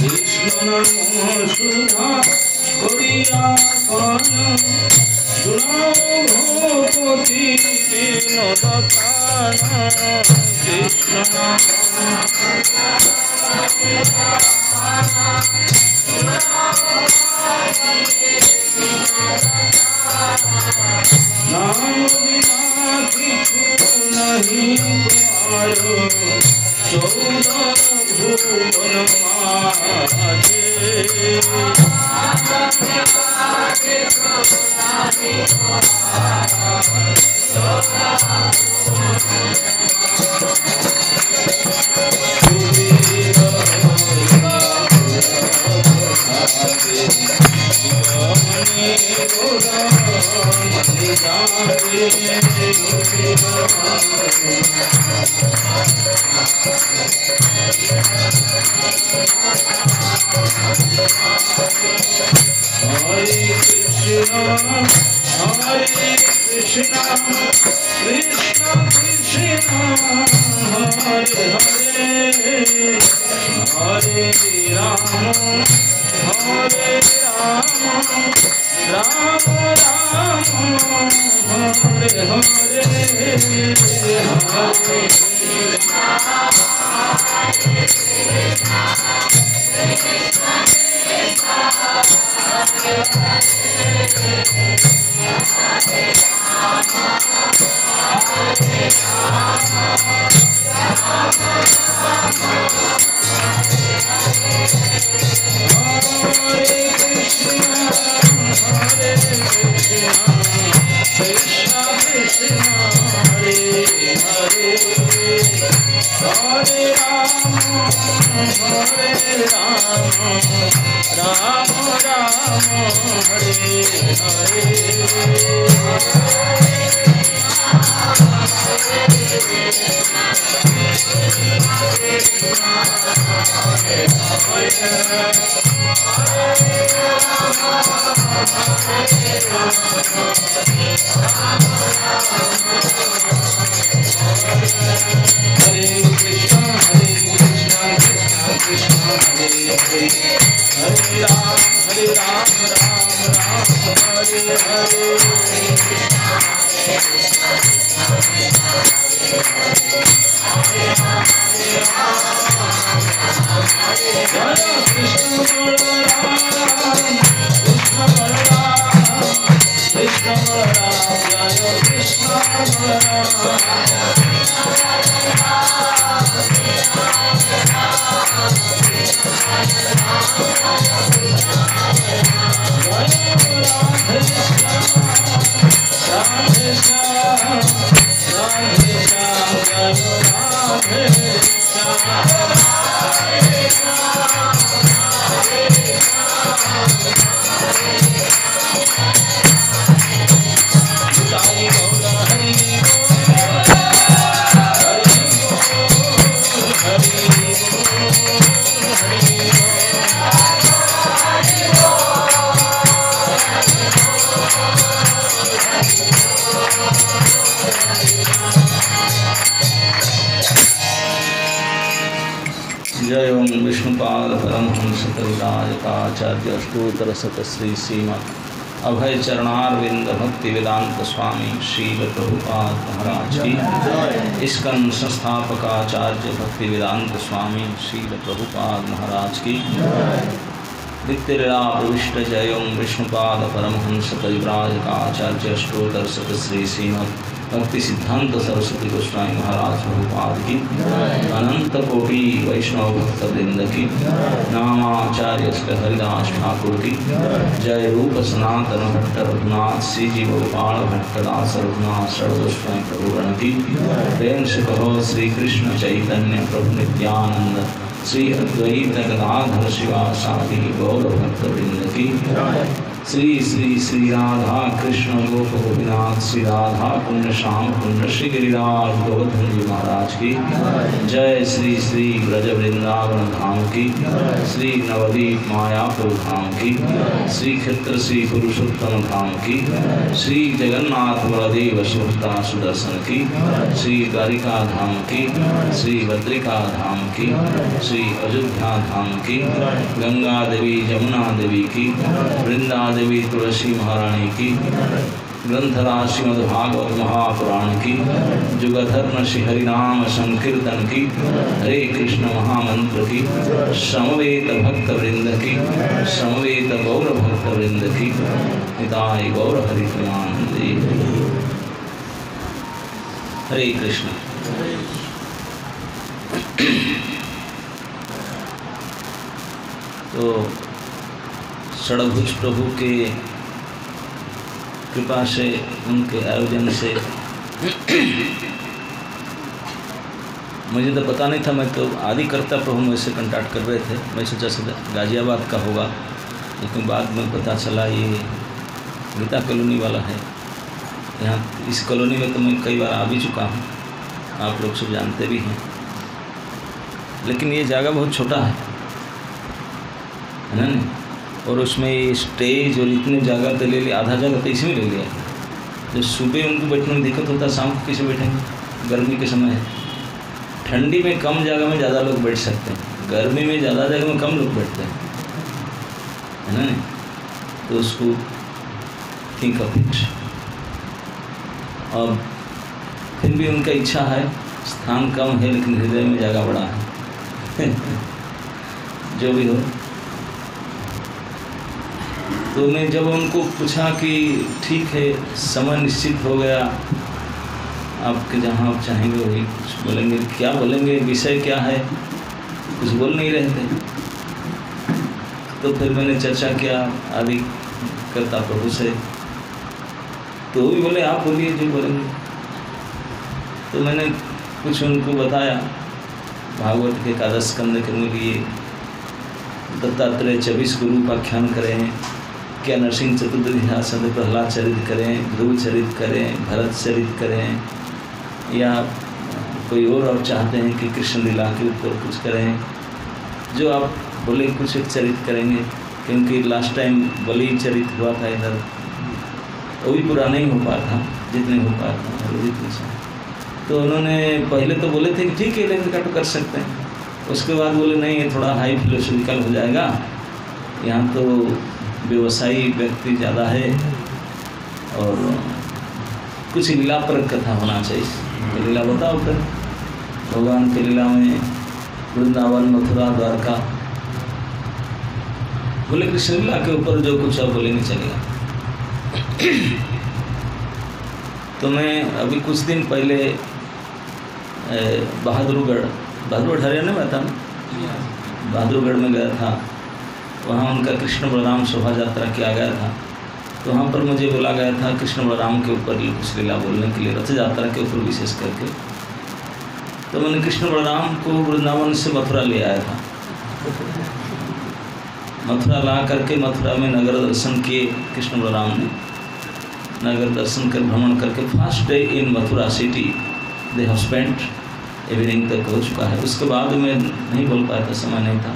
कृष्ण नाम सुधा करिया पान सुनाओ भूपति नदपान कृष्ण नाम बिना किछु नहीं पायो चौदह भुवन माजे Krishna Krishna Krishna Hare Hare Hare Rama Hare Rama Rama Rama Hare जय ओम विष्णुपाद परमहंस कविराजकाचार्य अष्टोत्तर शतश्री श्रीमद् अभय चरणारविंद भक्ति वेदांत स्वामी श्रील प्रभुपाद महाराज की, इस्कन संस्थापकाचार्य भक्ति वेदांत स्वामी श्रील प्रभुपाद महाराज की, नित्य लीला प्रविष्ट जय ओम विष्णुपाद परमहंस कविराजकाचार्य अष्टोत्तर शतश्री श्रीमद् भक्ति सिद्धांत सरस्वती गोस्वामी महाराज प्रभुपाद की, अनंत कोटि वैष्णव भक्त वृंद की, नामाचार्य श्री हरिदास ठाकुर की, जय रूप सनातन भट्ट रघुनाथ श्री जी गोपाल भट्टदास रघुनाथ सर्वगोस्वामी प्रभुगण की, प्रेम से कहो श्री कृष्ण चैतन्य प्रभु नित्यानंद श्री अद्वैत गदाधर शिवासादि गौर भक्त वृंद की। श्री श्री श्री राधा कृष्ण गोप गोपीनाथ श्री राधा कुंड श्याम कुंड श्री गिरिराज गोवर्धन जी महाराज की जय। श्री श्री ब्रज वृंदावन धाम की, श्री नवदीप मायापुर धाम की, श्री क्षेत्र श्री पुरुषोत्तम धाम की, श्री जगन्नाथ बलदेव सुभद्रा सुदर्शन की, श्री द्वारिका धाम की, श्री बद्रिका धाम की, श्री अयोध्या धाम की, गंगा देवी जमुना देवी की, वृंदा देवी तुलसी महारानी की, ग्रंथराज श्रीमद्भागवत महापुराण की, जुगधर्म श्री हरिनाम संकीर्तन की, हरे कृष्ण महामंत्र की, समवेत भक्त वृंद की, समवेत गौर भक्त वृंद की, निताय गौर हरि प्रेमानंदे। हरे कृष्ण। तो षडभुज प्रभु के कृपा से, उनके आयोजन से मुझे तो पता नहीं था। मैं तो आदि करता प्रभु मुझसे कंटैक्ट कर रहे थे। मैं सोचा सदा गाजियाबाद का होगा, लेकिन बाद में पता चला ये गीता कॉलोनी वाला है। यहाँ इस कॉलोनी में तो मैं कई बार आ भी चुका हूँ, आप लोग सब जानते भी हैं। लेकिन ये जगह बहुत छोटा है ना, और उसमें ये स्टेज और इतने जगह तो ले लिया, आधा जगह तो इसमें ले लिया। जो सुबह उनको बैठने में दिक्कत होता है, शाम को कैसे बैठेंगे? गर्मी के समय है। ठंडी में कम जगह में ज़्यादा लोग बैठ सकते हैं, गर्मी में ज़्यादा जगह में कम लोग बैठते हैं, है ना। तो उसको थिंक ऑफ इट। और फिर भी उनका इच्छा है, स्थान कम है लेकिन हृदय में जगह बड़ा है। जो भी हो। तो मैं जब उनको पूछा कि ठीक है, समय निश्चित हो गया, आपके जहाँ आप चाहेंगे वही कुछ बोलेंगे। क्या बोलेंगे, विषय क्या है, कुछ बोल नहीं रहे थे। तो फिर मैंने चर्चा किया आदि करता प्रभु से, तो वो भी बोले आप बोलिए जो बोलेंगे। तो मैंने कुछ उनको बताया, भागवत के एकादश स्कंद के लिए दत्तात्रेय 24 को रूपाख्यान करें, क्या नरसिंह चतुर्दशी प्रहलाद चरित करें, ध्रुव चरित करें, भरत चरित करें, या कोई और चाहते हैं कि कृष्ण लीला के ऊपर कुछ करें। जो आप बोले कुछ एक चरित करेंगे, क्योंकि लास्ट टाइम बलि चरित हुआ था इधर, वो भी पूरा नहीं हो पाया था जितने हो पाया था। तो उन्होंने पहले तो बोले थे कि ठीक है लेकिन कट कर सकते हैं, उसके बाद बोले नहीं ये थोड़ा हाई फिलोसफिकल हो जाएगा, यहाँ तो व्यवसायी व्यक्ति ज़्यादा है और कुछ लीला पर कथा होना चाहिए। तो लीला बताओ फिर, भगवान की लीला में वृंदावन, मथुरा, द्वारका, बोले कृष्ण लीला के ऊपर जो कुछ आप बोलेंगे चलेगा। तो मैं अभी कुछ दिन पहले बहादुरगढ़ हरियाणा में था, बहादुरगढ़ में गया था। वहाँ उनका कृष्ण बलराम शोभा यात्रा किया गया था। तो वहाँ पर मुझे बोला गया था कृष्ण बलराम के ऊपर कुछ लीला बोलने के लिए, रथ यात्रा के ऊपर विशेष करके। तो मैंने कृष्ण बलराम को वृंदावन से मथुरा ले आया था। मथुरा ला करके मथुरा में नगर दर्शन किए कृष्ण बलराम ने। नगर दर्शन कर भ्रमण करके first day in Mathura city they have spent, evening तक हो चुका है। उसके बाद मैं नहीं बोल पाया था, समय नहीं था।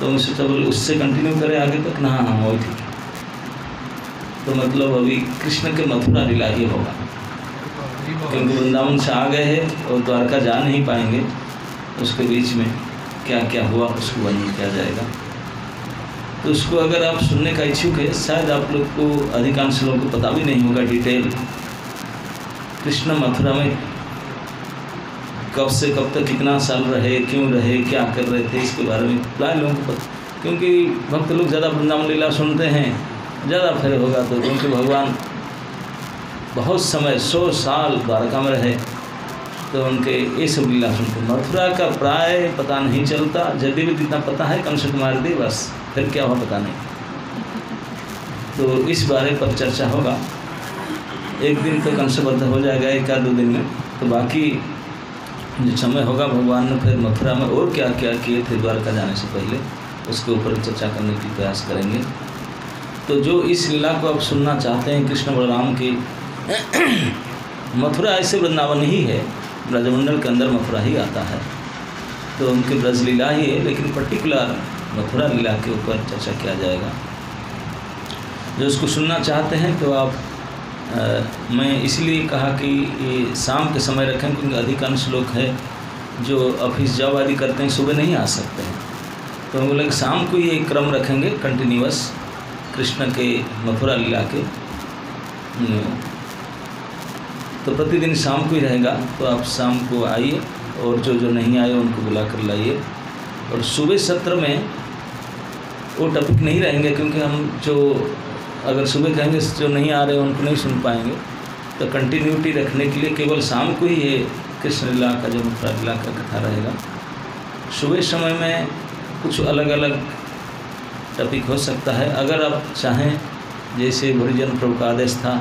तो मुझसे तो बोले उससे कंटिन्यू करें आगे तक ना, हाँ वही ठीक। तो मतलब अभी कृष्ण के मथुरा लीला ही होगा, क्योंकि वृंदावन से आ गए हैं और द्वारका जा नहीं पाएंगे। उसके बीच में क्या क्या हुआ उसको वर्णन किया जाएगा। तो उसको अगर आप सुनने का इच्छुक है, शायद आप लोग को, अधिकांश लोगों को पता भी नहीं होगा डिटेल, कृष्ण मथुरा में कब से कब तक कितना साल रहे, क्यों रहे, क्या कर रहे थे, इसके बारे में प्राय लोगों को पता। क्योंकि भक्त लोग ज़्यादा वृंदावन लीला सुनते हैं, ज़्यादा फिर होगा तो, क्योंकि भगवान बहुत समय 100 साल द्वारका में रहे, तो उनके ये सब लीला सुनते। मथुरा का प्राय पता नहीं चलता, यदि भी जितना पता है कंस कुमार दी, बस फिर क्या हुआ पता नहीं। तो इस बारे पर चर्चा होगा। एक दिन तो कंसबद्ध हो जाएगा, 1-2 दिन में। तो बाकी जो समय होगा, भगवान ने फिर मथुरा में और क्या क्या किए थे द्वारका जाने से पहले, उसके ऊपर चर्चा करने की प्रयास करेंगे। तो जो इस लीला को आप सुनना चाहते हैं कृष्ण बलराम की, मथुरा ऐसे वृंदावन ही है, ब्रजमंडल के अंदर मथुरा ही आता है, तो उनकी ब्रज लीला ही है, लेकिन पर्टिकुलर मथुरा लीला के ऊपर चर्चा किया जाएगा। जो उसको सुनना चाहते हैं तो आप मैं इसलिए कहा कि ये शाम के समय रखें, क्योंकि अधिकांश लोग हैं जो ऑफिस जॉब आदि करते हैं, सुबह नहीं आ सकते हैं, तो हम बोले शाम को ये क्रम रखेंगे कंटिन्यूअस कृष्ण के मथुरा लीला के। तो प्रतिदिन शाम को ही रहेगा, तो आप शाम को आइए और जो नहीं आए उनको बुला कर लाइए। और सुबह सत्र में वो टॉपिक नहीं रहेंगे, क्योंकि हम जो अगर सुबह कहेंगे जो नहीं आ रहे उनको नहीं सुन पाएंगे, तो कंटिन्यूटी रखने के लिए केवल शाम को ही ये कृष्ण लीला का जो मथुरा लीला का कथा रहेगा। सुबह समय में कुछ अलग अलग टॉपिक हो सकता है, अगर आप चाहें, जैसे हरिजन प्रभु का आदेश था,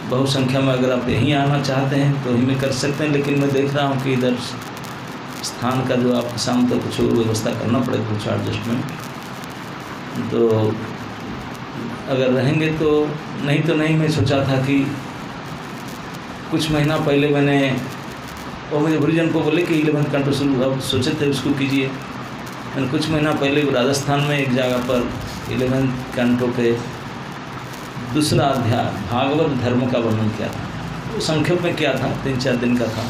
बहुसंख्या में अगर आप यहीं आना चाहते हैं तो यहीं में कर सकते हैं, लेकिन मैं देख रहा हूँ कि इधर स्थान का जो आपको शाम तक कुछ और व्यवस्था करना पड़ेगा, कुछ एडजस्टमेंट, तो अगर रहेंगे तो नहीं। मैं सोचा था कि कुछ महीना पहले मैंने और मुझे हरिजन को बोले कि 11 कंटो शुरू, अब सोचे थे उसको कीजिए। मैंने कुछ महीना पहले राजस्थान में एक जगह पर 11 कंटो के दूसरा अध्याय भागवत धर्म का वर्णन किया था। वो संक्षेप में किया था, 3-4 दिन का था,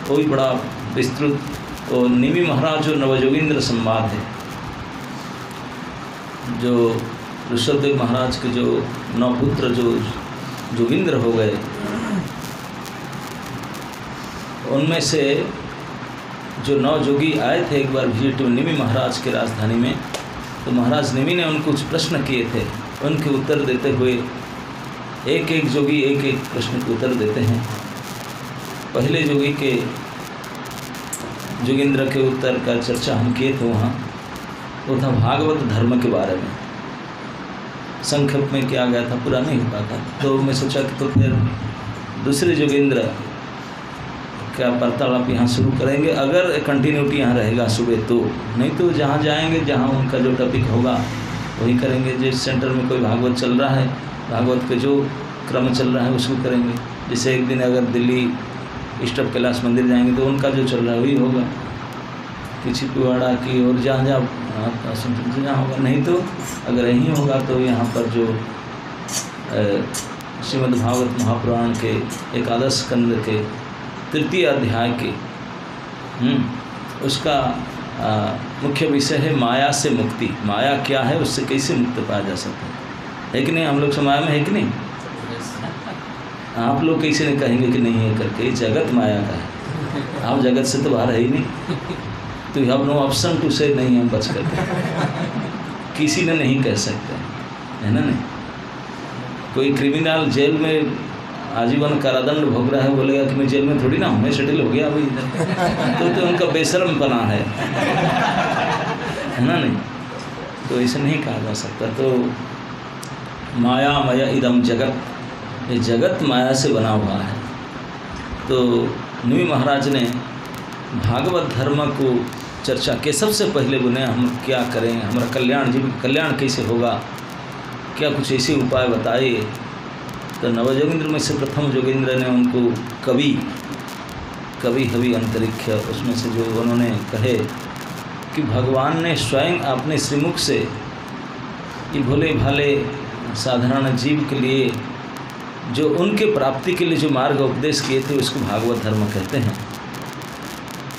वो भी बड़ा विस्तृत। और निमि महाराज जो नवजोगिंद्र संवाद है, जो ऋषभदेव महाराज के जो 9 पुत्र जो जोगिंद्र हो गए, उनमें से जो 9 जोगी आए थे एक बार विजिट निमि महाराज के राजधानी में, तो महाराज निमि ने उनको कुछ प्रश्न किए थे, उनके उत्तर देते हुए एक एक जोगी एक एक प्रश्न के उत्तर देते हैं। पहले जोगी के जोगिंद्र के उत्तर का चर्चा हम किए थे वहाँ, वो था भागवत धर्म के बारे में, संक्षेप में किया गया था, पूरा नहीं हो पाता। तो मैं सोचा कि तो फिर दूसरे जोगिंद्र का वार्तालाप यहाँ शुरू करेंगे, अगर कंटिन्यूटी यहाँ रहेगा सुबह तो, नहीं तो जहाँ जाएंगे जहाँ उनका जो टॉपिक होगा वही करेंगे। जिस सेंटर में कोई भागवत चल रहा है, भागवत के जो क्रम चल रहा है उसको करेंगे। जैसे एक दिन अगर दिल्ली ईष्टव कैलाश मंदिर जाएंगे तो उनका जो चल रहा है वही होगा, किसी पिवाड़ा की और जहाँ जहाँ होगा, नहीं तो अगर यहीं होगा तो यहाँ पर जो श्रीमद् भागवत महापुराण के एकादश स्कंद के 3य अध्याय के उसका मुख्य विषय है माया से मुक्ति। माया क्या है, उससे कैसे मुक्त पाया जा सकता है कि नहीं? हम लोग से माया में है कि नहीं? आप लोग कैसे नहीं कहेंगे कि नहीं है करके, जगत माया का है, आप जगत से तो बाहर है ही नहीं, तो you have no option to say नहीं हम बच करके, किसी ने नहीं कह सकते, है ना? नहीं, कोई क्रिमिनल जेल में आजीवन कारादंड भोग रहा है, बोलेगा कि मैं जेल में थोड़ी ना हूँ, मैं सेटल हो गया अभी इधर, तो उनका बेशर्मपना है ना? नहीं, तो ऐसे नहीं कहा जा सकता। तो माया मया इदम जगत, ये जगत माया से बना हुआ है। तो निमि महाराज ने भागवत धर्म को चर्चा के सबसे पहले बोले हम क्या करें, हमारा कल्याण, जीव कल्याण कैसे होगा, क्या कुछ ऐसे उपाय बताए। तो नवजोगिंद्र में से प्रथम जोगिंद्र ने उनको कवि हवि अंतरिक्ष, उसमें से जो उन्होंने कहे कि भगवान ने स्वयं अपने श्रीमुख से ये भोले भाले साधारण जीव के लिए जो उनके प्राप्ति के लिए जो मार्ग उपदेश किए थे उसको भागवत धर्म कहते हैं।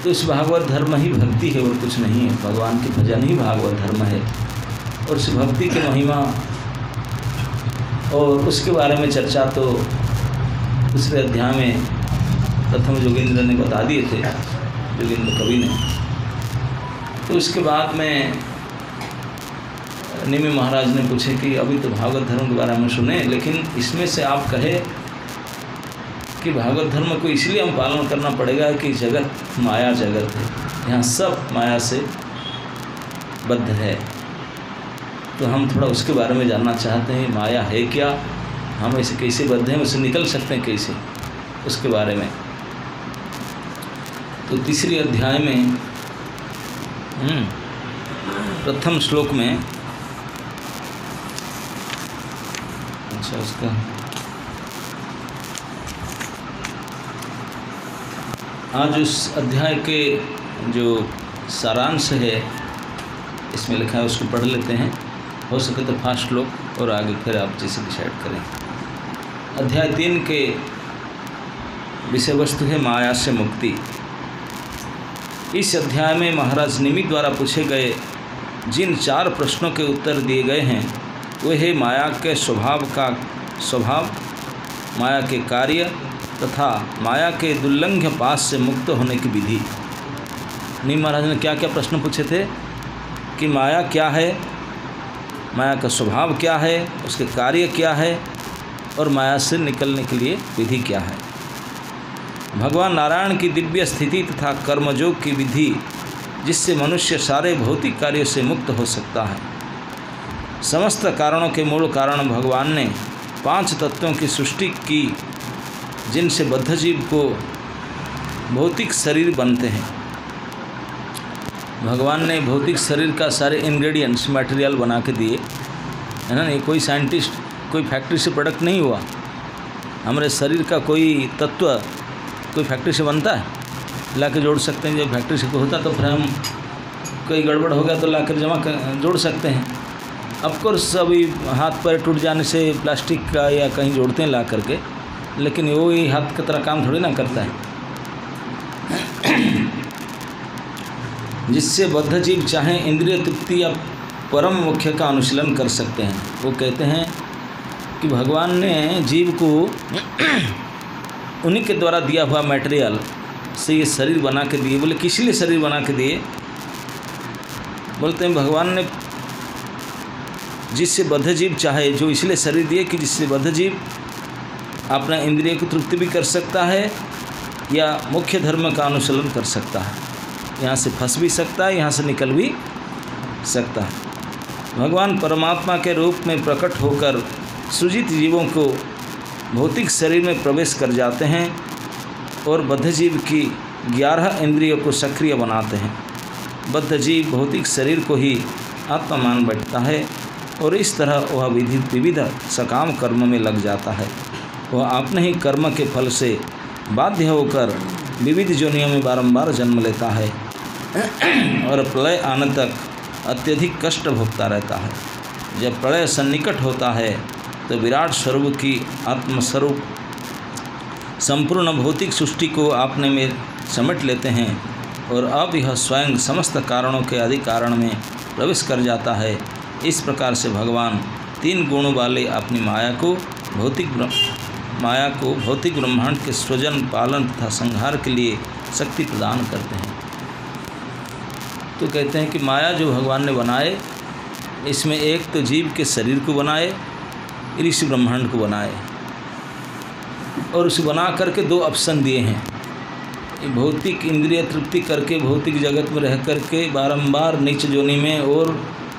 तो इस भागवत धर्म ही भक्ति है और कुछ नहीं है, भगवान की भजन ही भागवत धर्म है। और उस भक्ति की महिमा और उसके बारे में चर्चा तो दूसरे अध्याय में प्रथम जोगिंद्र ने बता दिए थे, जोगिंद्र कवि ने। तो उसके बाद में निमि महाराज ने पूछे कि अभी तो भागवत धर्म के बारे में सुने, लेकिन इसमें से आप कहे कि भागवत धर्म को इसलिए हम पालन करना पड़ेगा कि जगत माया जगत है, यहाँ सब माया से बद्ध है। तो हम थोड़ा उसके बारे में जानना चाहते हैं, माया है क्या, हम ऐसे कैसे बद्ध हैं, उससे निकल सकते हैं कैसे, उसके बारे में। तो तीसरे अध्याय में प्रथम श्लोक में अच्छा, उसका आज उस अध्याय के जो सारांश है इसमें लिखा है उसको पढ़ लेते हैं। हो सके तो फास्ट लोग और आगे फिर आप जैसे डिसाइड करें। अध्याय 3 के विषय वस्तु है माया से मुक्ति। इस अध्याय में महाराज निमि द्वारा पूछे गए जिन 4 प्रश्नों के उत्तर दिए गए हैं वे है माया के स्वभाव, माया के कार्य तथा माया के दुर्लंघ्य पास से मुक्त होने की विधि। निमि महाराज ने क्या क्या प्रश्न पूछे थे कि माया क्या है, माया का स्वभाव क्या है, उसके कार्य क्या है और माया से निकलने के लिए विधि क्या है। भगवान नारायण की दिव्य स्थिति तथा कर्मयोग की विधि जिससे मनुष्य सारे भौतिक कार्यों से मुक्त हो सकता है। समस्त कारणों के मूल कारण भगवान ने 5 तत्वों की सृष्टि की जिनसे बद्ध जीव को भौतिक शरीर बनते हैं। भगवान ने भौतिक शरीर का सारे इंग्रेडिएंट्स मटेरियल बना के दिए है ना। ये कोई साइंटिस्ट कोई फैक्ट्री से प्रोडक्ट नहीं हुआ। हमारे शरीर का कोई तत्व कोई फैक्ट्री से बनता है, ला के जोड़ सकते हैं। जब फैक्ट्री से होता तो फिर हम कोई गड़बड़ हो गया तो ला कर जोड़ सकते हैं। ऑफकोर्स अभी हाथ पैर टूट जाने से प्लास्टिक का या कहीं जोड़ते हैं ला करके, लेकिन वो ही हाथ की तरह काम थोड़ी ना करता है। जिससे बद्ध जीव चाहे इंद्रिय तृप्ति या परम मुख्य का अनुशीलन कर सकते हैं। वो कहते हैं कि भगवान ने जीव को उन्हीं के द्वारा दिया हुआ मटेरियल से ये शरीर बना के दिए। बोले किस लिए शरीर बना के दिए? बोलते हैं भगवान ने जिससे बद्ध जीव चाहे, जो इसलिए शरीर दिए कि जिससे बद्ध जीव अपना इंद्रिय को तृप्ति भी कर सकता है या मुख्य धर्म का अनुसरण कर सकता है। यहाँ से फंस भी सकता है, यहाँ से निकल भी सकता है। भगवान परमात्मा के रूप में प्रकट होकर सृजित जीवों को भौतिक शरीर में प्रवेश कर जाते हैं और बद्ध जीव की 11 इंद्रियों को सक्रिय बनाते हैं। बद्ध जीव भौतिक शरीर को ही आत्मा मान बैठता है और इस तरह वह विविध सकाम कर्म में लग जाता है। वह अपने ही कर्म के फल से बाध्य होकर विविध योनियों में बारंबार जन्म लेता है और प्रलय आने तक अत्यधिक कष्ट भोगता रहता है। जब प्रलय सन्निकट होता है तो विराट स्वरूप की आत्मस्वरूप संपूर्ण भौतिक सृष्टि को अपने में समेट लेते हैं और अब यह स्वयं समस्त कारणों के आदि कारण में प्रवेश कर जाता है। इस प्रकार से भगवान 3 गुणों वाले अपनी माया को भौतिक ब्रह्मांड के सृजन, पालन तथा संहार के लिए शक्ति प्रदान करते हैं। तो कहते हैं कि माया जो भगवान ने बनाए, इसमें एक तो जीव के शरीर को बनाए, ऋषि ब्रह्मांड को बनाए और उसे बना करके 2 ऑप्शन दिए हैं। भौतिक इंद्रिय तृप्ति करके भौतिक जगत में रह करके बारंबार नीच योनि में और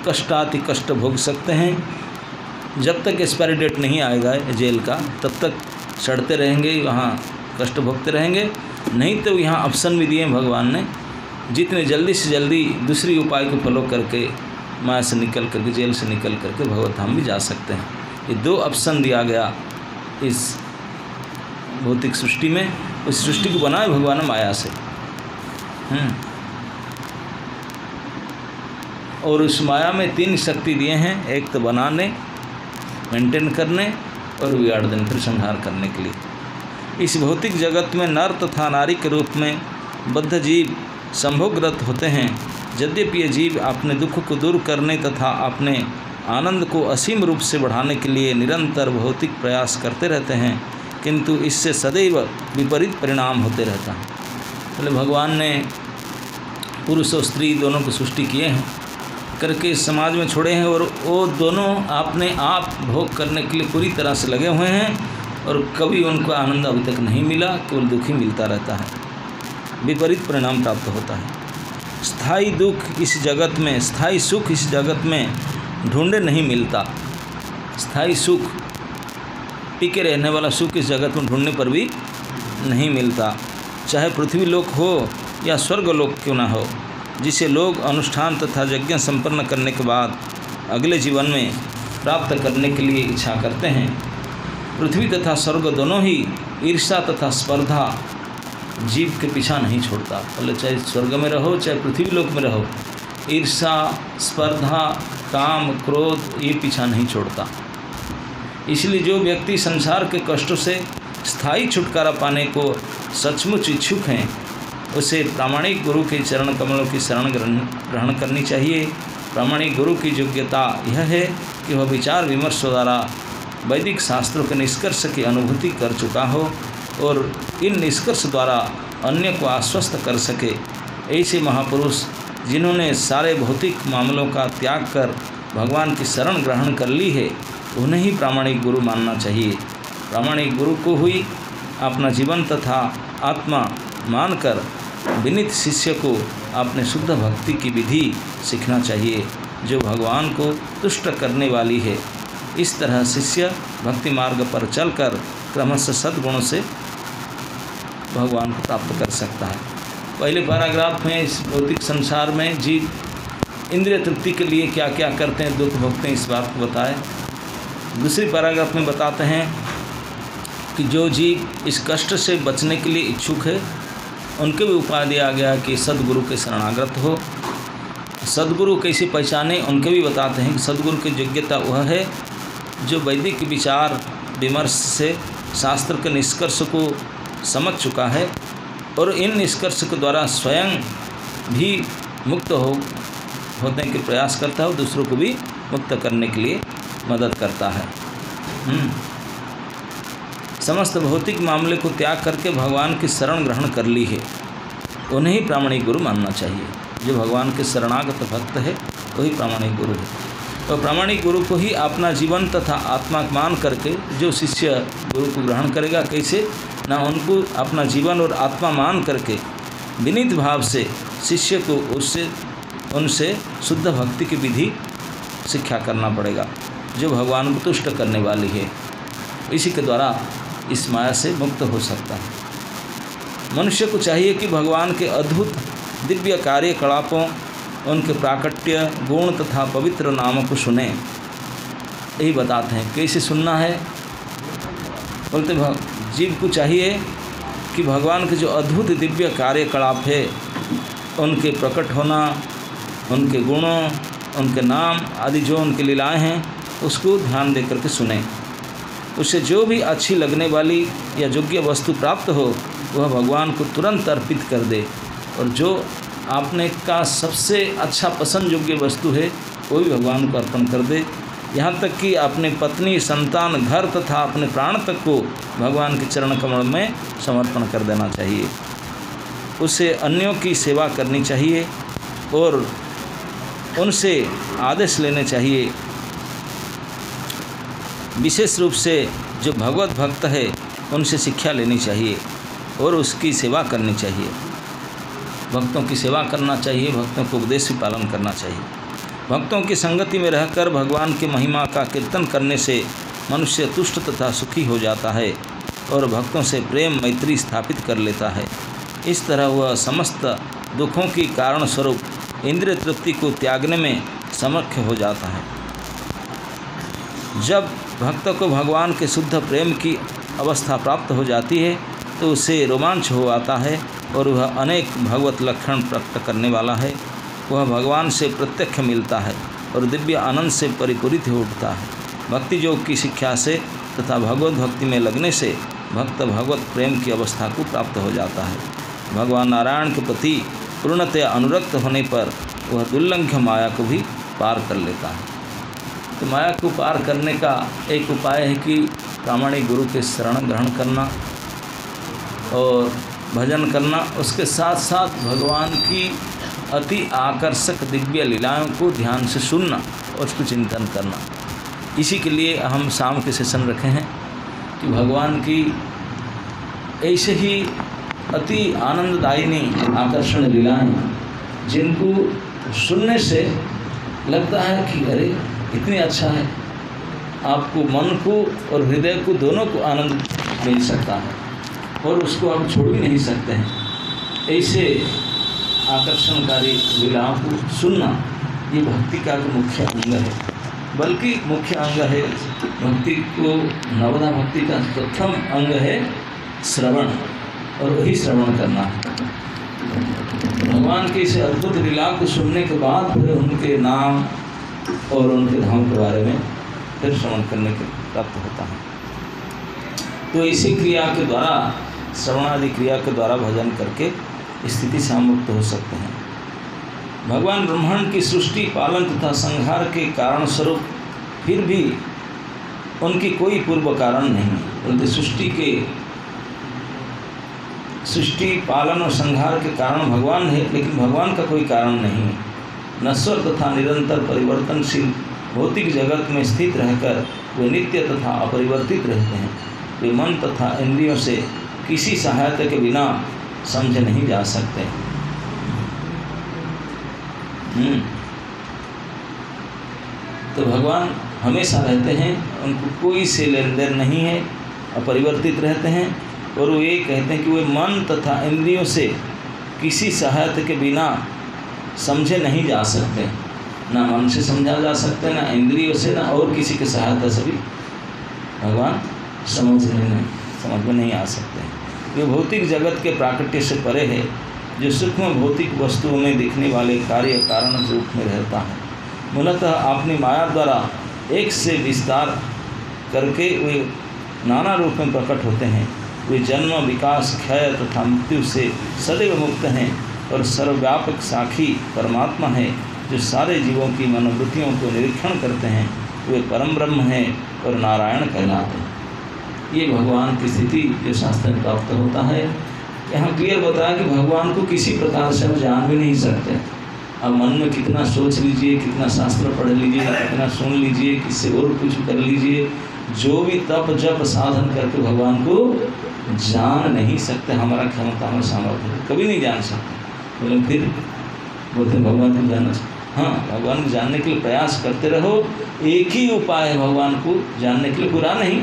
कष्टाति कष्ट भोग सकते हैं। जब तक एक्सपायरी डेट नहीं आएगा जेल का, तब तक सड़ते रहेंगे, वहाँ कष्ट भोगते रहेंगे। नहीं तो यहाँ ऑप्शन भी दिए भगवान ने, जितने जल्दी से जल्दी दूसरी उपाय को फॉलो करके माया से निकल करके, जेल से निकल करके भगवत धाम भी जा सकते हैं। ये 2 ऑप्शन दिया गया इस भौतिक सृष्टि में। उस सृष्टि को बनाया भगवान ने माया से। और उस माया में 3 शक्ति दिए हैं, एक तो बनाने, मेंटेन करने और बिगाड़ देने, फिर संहार करने के लिए। इस भौतिक जगत में नर तथा नारी के रूप में बद्ध जीव संभोगरत होते हैं। यद्यपि ये जीव अपने दुख को दूर करने तथा अपने आनंद को असीम रूप से बढ़ाने के लिए निरंतर भौतिक प्रयास करते रहते हैं, किंतु इससे सदैव विपरीत परिणाम होते रहता है। पहले भगवान ने पुरुष और स्त्री दोनों को सृष्टि किए हैं, करके समाज में छोड़े हैं और वो दोनों अपने आप भोग करने के लिए पूरी तरह से लगे हुए हैं और कभी उनको आनंद अभी तक नहीं मिला, केवल दुख ही मिलता रहता है। विपरीत परिणाम प्राप्त होता है। स्थायी दुख इस जगत में, स्थायी सुख इस जगत में ढूंढे नहीं मिलता। स्थायी सुख, टिके रहने वाला सुख इस जगत में ढूंढने पर भी नहीं मिलता। चाहे पृथ्वी लोक हो या स्वर्ग लोक क्यों ना हो, जिसे लोग अनुष्ठान तथा यज्ञ संपन्न करने के बाद अगले जीवन में प्राप्त करने के लिए इच्छा करते हैं, पृथ्वी तथा स्वर्ग दोनों ही ईर्ष्या तथा स्पर्धा जीव के पीछा नहीं छोड़ता। बोले चाहे स्वर्ग में रहो चाहे पृथ्वी लोक में रहो, ईर्ष्या स्पर्धा काम क्रोध ये पीछा नहीं छोड़ता। इसलिए जो व्यक्ति संसार के कष्टों से स्थायी छुटकारा पाने को सचमुच इच्छुक हैं, उसे प्रामाणिक गुरु के चरण कमलों की शरण ग्रहण करनी चाहिए। प्रामाणिक गुरु की योग्यता यह है कि वह विचार विमर्श द्वारा वैदिक शास्त्रों के निष्कर्ष की अनुभूति कर चुका हो और इन निष्कर्ष द्वारा अन्य को आश्वस्त कर सके। ऐसे महापुरुष जिन्होंने सारे भौतिक मामलों का त्याग कर भगवान की शरण ग्रहण कर ली है, उन्हें ही प्रामाणिक गुरु मानना चाहिए। प्रामाणिक गुरु को हुई अपना जीवन तथा आत्मा मानकर विनीत शिष्य को अपने शुद्ध भक्ति की विधि सीखना चाहिए, जो भगवान को तुष्ट करने वाली है। इस तरह शिष्य भक्ति मार्ग पर चलकर क्रमशः सद्गुणों से भगवान को प्राप्त कर सकता है। पहले पैराग्राफ में इस भौतिक संसार में जीव इंद्रिय तृप्ति के लिए क्या क्या करते हैं, दुख भोगते हैं, इस बात को बताए। दूसरी पैराग्राफ में बताते हैं कि जो जीव इस कष्ट से बचने के लिए इच्छुक है, उनके भी उपाय दिया गया कि सद्गुरु के शरणागत हो। सद्गुरु कैसे पहचाने, उनके भी बताते हैं कि सद्गुरु की योग्यता वह है जो वैदिक विचार विमर्श से शास्त्र के निष्कर्ष को समझ चुका है और इन निष्कर्ष के द्वारा स्वयं भी मुक्त होने के प्रयास करता है और दूसरों को भी मुक्त करने के लिए मदद करता है। समस्त भौतिक मामले को त्याग करके भगवान की शरण ग्रहण कर ली है, उन्हें ही प्रामाणिक गुरु मानना चाहिए। जो भगवान के शरणागत भक्त है वही प्रामाणिक गुरु है। और प्रामाणिक गुरु को ही अपना जीवन तथा आत्मा मान करके जो शिष्य गुरु को ग्रहण करेगा, कैसे ना उनको अपना जीवन और आत्मा मान करके विनीत भाव से शिष्य को उनसे शुद्ध भक्ति की विधि शिक्षा करना पड़ेगा, जो भगवान को तुष्ट करने वाली है। इसी के द्वारा इस माया से मुक्त हो सकता है। मनुष्य को चाहिए कि भगवान के अद्भुत दिव्य कार्यकलापों, उनके प्राकट्य गुण तथा पवित्र नामों को सुने। यही बताते हैं कैसे सुनना है। बोलते जीव को चाहिए कि भगवान के जो अद्भुत दिव्य कार्यकलाप है, उनके प्रकट होना, उनके गुणों, उनके नाम आदि जो उनकी लीलाएं हैं, उसको ध्यान दे करके सुने। उससे जो भी अच्छी लगने वाली या योग्य वस्तु प्राप्त हो, वह भगवान को तुरंत अर्पित कर दे। और जो आपने का सबसे अच्छा पसंद योग्य वस्तु है, वो भी भगवान को अर्पण कर दे। यहाँ तक कि अपने पत्नी, संतान, घर तथा अपने प्राण तक को भगवान के चरण कमल में समर्पण कर देना चाहिए। उससे अन्यों की सेवा करनी चाहिए और उनसे आदेश लेने चाहिए। विशेष रूप से जो भगवत भक्त है, उनसे शिक्षा लेनी चाहिए और उसकी सेवा करनी चाहिए। भक्तों की सेवा करना चाहिए, भक्तों को उपदेश भी पालन करना चाहिए। भक्तों की संगति में रहकर भगवान की महिमा का कीर्तन करने से मनुष्य तुष्ट तथा सुखी हो जाता है और भक्तों से प्रेम मैत्री स्थापित कर लेता है। इस तरह वह समस्त दुखों की कारण स्वरूप इंद्रिय तृप्ति को त्यागने में समर्थ हो जाता है। जब भक्त को भगवान के शुद्ध प्रेम की अवस्था प्राप्त हो जाती है, तो उसे रोमांच हो आता है और वह अनेक भगवत लक्षण प्रकट करने वाला है। वह भगवान से प्रत्यक्ष मिलता है और दिव्य आनंद से परिपूरित हो उठता है। भक्ति योग की शिक्षा से तथा भगवत भक्ति में लगने से भक्त भगवत प्रेम की अवस्था को प्राप्त हो जाता है। भगवान नारायण के प्रति पूर्णतया अनुरक्त होने पर वह दुर्लंघ्य माया को भी पार कर लेता है। तो माया को पार करने का एक उपाय है कि प्रामाणिक गुरु के शरण ग्रहण करना और भजन करना, उसके साथ साथ भगवान की अति आकर्षक दिव्य लीलाओं को ध्यान से सुनना और उसको चिंतन करना। इसी के लिए हम शाम के सेशन रखे हैं कि भगवान की ऐसे ही अति आनंददायिनी आकर्षण लीलाएं, जिनको सुनने से लगता है कि अरे इतनी अच्छा है, आपको मन को और हृदय को दोनों को आनंद मिल सकता है और उसको आप छोड़ भी नहीं सकते हैं। ऐसे आकर्षणकारी लीलाओं को सुनना ये भक्ति का मुख्य अंग है। बल्कि मुख्य अंग है भक्ति को। नवदा भक्ति का प्रथम अंग है श्रवण, और वही श्रवण करना है। भगवान के इस अद्भुत लीला को सुनने के बाद फिर उनके नाम और उनके धाम के बारे में फिर श्रवण करने के प्राप्त होता है। तो इसी क्रिया के द्वारा, श्रवणादि क्रिया के द्वारा भजन करके स्थिति से हम मुक्त हो सकते हैं। भगवान ब्रह्मांड की सृष्टि, पालन तथा संहार के कारण स्वरूप फिर भी उनकी कोई पूर्व कारण नहीं। उनकी सृष्टि पालन और संहार के कारण भगवान है, लेकिन भगवान का कोई कारण नहीं है। नश्वर तथा निरंतर परिवर्तनशील भौतिक जगत में स्थित रहकर वे नित्य तथा अपरिवर्तित रहते हैं। वे मन तथा इंद्रियों से किसी सहायता के बिना समझे नहीं जा सकते। तो भगवान हमेशा रहते हैं, उनको कोई से लेन देन नहीं है, अपरिवर्तित रहते हैं। और वो ये कहते हैं कि वे मन तथा इंद्रियों से किसी सहायता के बिना समझे नहीं जा सकते। ना मन से समझा जा सकते, ना इंद्रियों से, ना और किसी की सहायता से भी भगवान समझ में नहीं आ सकते। वे भौतिक जगत के प्राकृत्य से परे है, जो सूक्ष्म भौतिक वस्तुओं में दिखने वाले कार्य कारण रूप में रहता है। मूलतः अपनी माया द्वारा एक से विस्तार करके वे नाना रूप में प्रकट होते हैं। वे जन्म, विकास, क्षय तथा मृत्यु से सदैव मुक्त हैं और सर्वव्यापक साक्षी परमात्मा है, जो सारे जीवों की मनोवृत्तियों को निरीक्षण करते हैं। वे परम ब्रह्म हैं और नारायण कहलाते हैं। ये भगवान की स्थिति जो शास्त्र में प्राप्त होता है। यहाँ क्लियर बताया कि भगवान को किसी प्रकार से हम जान भी नहीं सकते। अब मन में कितना सोच लीजिए, कितना शास्त्र पढ़ लीजिए, कितना सुन लीजिए, किससे और कुछ कर लीजिए, जो भी तप जप साधन करके भगवान को जान नहीं सकते। हमारा क्षमता, हमारा सामर्थ्य कभी नहीं जान सकते। बोले फिर बोलते भगवान को जानना। हाँ, भगवान को जानने के लिए प्रयास करते रहो। एक ही उपाय है भगवान को जानने के लिए, बुरा नहीं।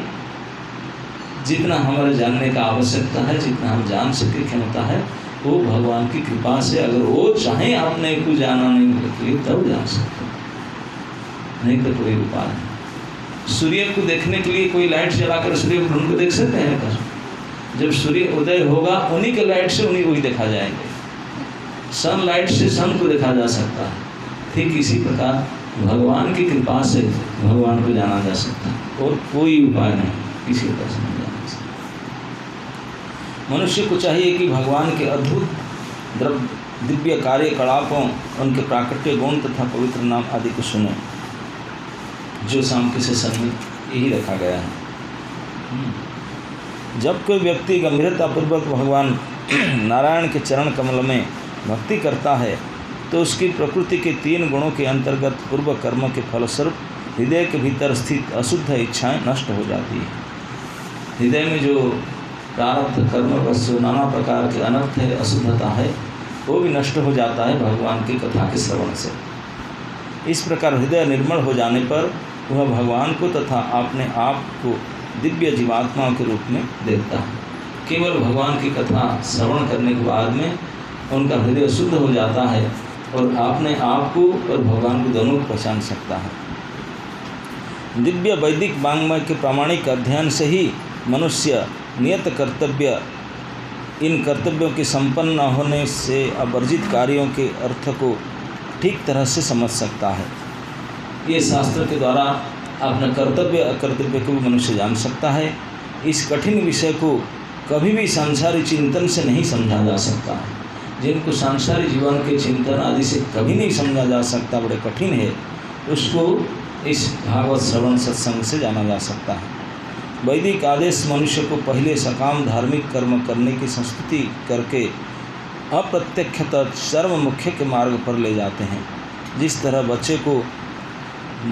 जितना हमारे जानने का आवश्यकता है, जितना हम जान सके क्षमता है, वो भगवान की कृपा से, अगर वो चाहे आपने को जाना नहीं तब जान सकते, नहीं तो कोई उपाय नहीं। सूर्य को देखने के लिए कोई लाइट जलाकर सूर्य को देख सकते हैं? जब सूर्य उदय होगा उन्हीं के लाइट से उन्हीं को ही देखा जाएंगे। सनलाइट से सन को देखा जा सकता है। ठीक इसी प्रकार भगवान की कृपा से भगवान को जाना जा सकता है, और कोई उपाय नहीं, किसी उपाय से नहीं जाना सकता। मनुष्य को चाहिए कि भगवान के अद्भुत दिव्य कार्यकलापों, उनके प्राकृतिक गुण तथा पवित्र नाम आदि को सुने, जो शाम के सेशन में यही रखा गया है। जब कोई व्यक्ति गंभीरतापूर्वक भगवान नारायण के चरण कमल में भक्ति करता है, तो उसकी प्रकृति के 3 गुणों के अंतर्गत पूर्व कर्म के फलस्वरूप हृदय के भीतर स्थित अशुद्ध इच्छाएं नष्ट हो जाती है। हृदय में जो प्रारब्ध कर्म वस्तु नाना प्रकार के अनर्थ है, अशुद्धता है, वो भी नष्ट हो जाता है भगवान की कथा के श्रवण से। इस प्रकार हृदय निर्मल हो जाने पर वह भगवान को तथा अपने आप को दिव्य जीवात्माओं के रूप में देखता है। केवल भगवान की कथा श्रवण करने के बाद में उनका हृदय शुद्ध हो जाता है और अपने आप को और भगवान को दोनों को पहचान सकता है। दिव्य वैदिक वाङ्मय के प्रामाणिक अध्ययन से ही मनुष्य नियत कर्तव्य, इन कर्तव्यों के संपन्न न होने से अवर्जित कार्यों के अर्थ को ठीक तरह से समझ सकता है। ये शास्त्र के द्वारा अपना कर्तव्य अकर्तव्य को भी मनुष्य जान सकता है। इस कठिन विषय को कभी भी सांसारिक चिंतन से नहीं समझा जा सकता है। जिनको सांसारिक जीवन के चिंतन आदि से कभी नहीं समझा जा सकता, बड़े कठिन है, उसको इस भागवत श्रवण सत्संग से जाना जा सकता है। वैदिक आदेश मनुष्य को पहले सकाम धार्मिक कर्म करने की संस्तुति करके अप्रत्यक्षतः सर्व मुख्य के मार्ग पर ले जाते हैं। जिस तरह बच्चे को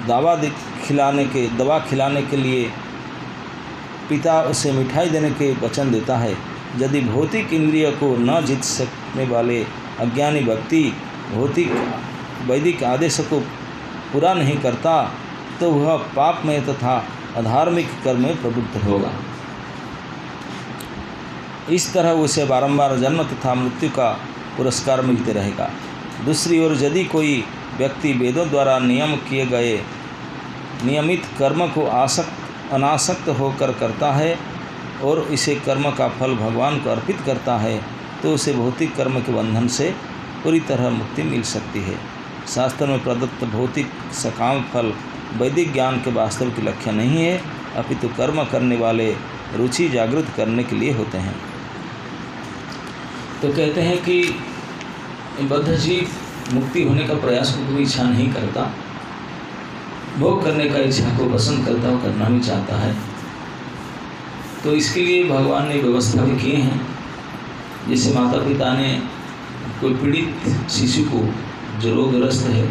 दवा खिलाने के लिए पिता उसे मिठाई देने के वचन देता है, यदि भौतिक इंद्रिय को न जीत सकने वाले अज्ञानी व्यक्ति भौतिक वैदिक आदेश को पूरा नहीं करता, तो वह पाप में तथा अधार्मिक कर्म में प्रवृत्त होगा। इस तरह उसे बारंबार जन्म तथा मृत्यु का पुरस्कार मिलते रहेगा। दूसरी ओर यदि कोई व्यक्ति वेदों द्वारा नियम किए गए नियमित कर्म को अनासक्त होकर करता है और इसे कर्म का फल भगवान को अर्पित करता है तो उसे भौतिक कर्म के बंधन से पूरी तरह मुक्ति मिल सकती है। शास्त्र में प्रदत्त भौतिक सकाम फल वैदिक ज्ञान के वास्तविक लक्ष्य नहीं है, अपितु कर्म करने वाले रुचि जागृत करने के लिए होते हैं। तो कहते हैं कि बद्ध जीव मुक्ति होने का प्रयास को कोई इच्छा नहीं करता, भोग करने का इच्छा को पसंद करता हो, करना भी चाहता है। तो इसके लिए भगवान ने व्यवस्था भी की हैं। जैसे माता पिता ने कोई पीड़ित शिशु को जो रोगग्रस्त है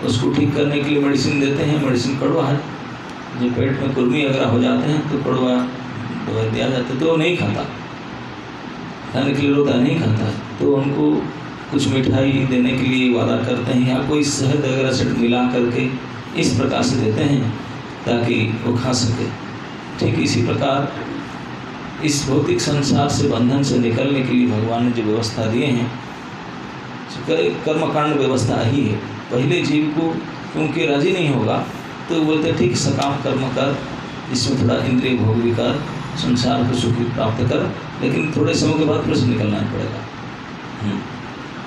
उसको ठीक करने के लिए मेडिसिन देते हैं। मेडिसिन कड़वा है, जो पेट में कुर्मी वगैरह हो जाते हैं तो कड़वा दवाई दिया जाता है, तो वो नहीं खाता, खाने के लिए रोता नहीं खाता, तो उनको कुछ मिठाई देने के लिए वादा करते हैं या कोई शहद वगैरह से मिला करके इस प्रकार से देते हैं ताकि वो खा सके। ठीक इसी प्रकार इस भौतिक संसार से बंधन से निकलने के लिए भगवान ने जो व्यवस्था दिए हैं, कर्मकांड व्यवस्था ही है। पहले जीव को क्योंकि राजी नहीं होगा तो बोलते ठीक सकाम कर्म कर, जिसमें थोड़ा इंद्रिय भोग भी कर, संसार को सुख प्राप्त कर, लेकिन थोड़े समय के बाद फिर से निकलना ही पड़ेगा।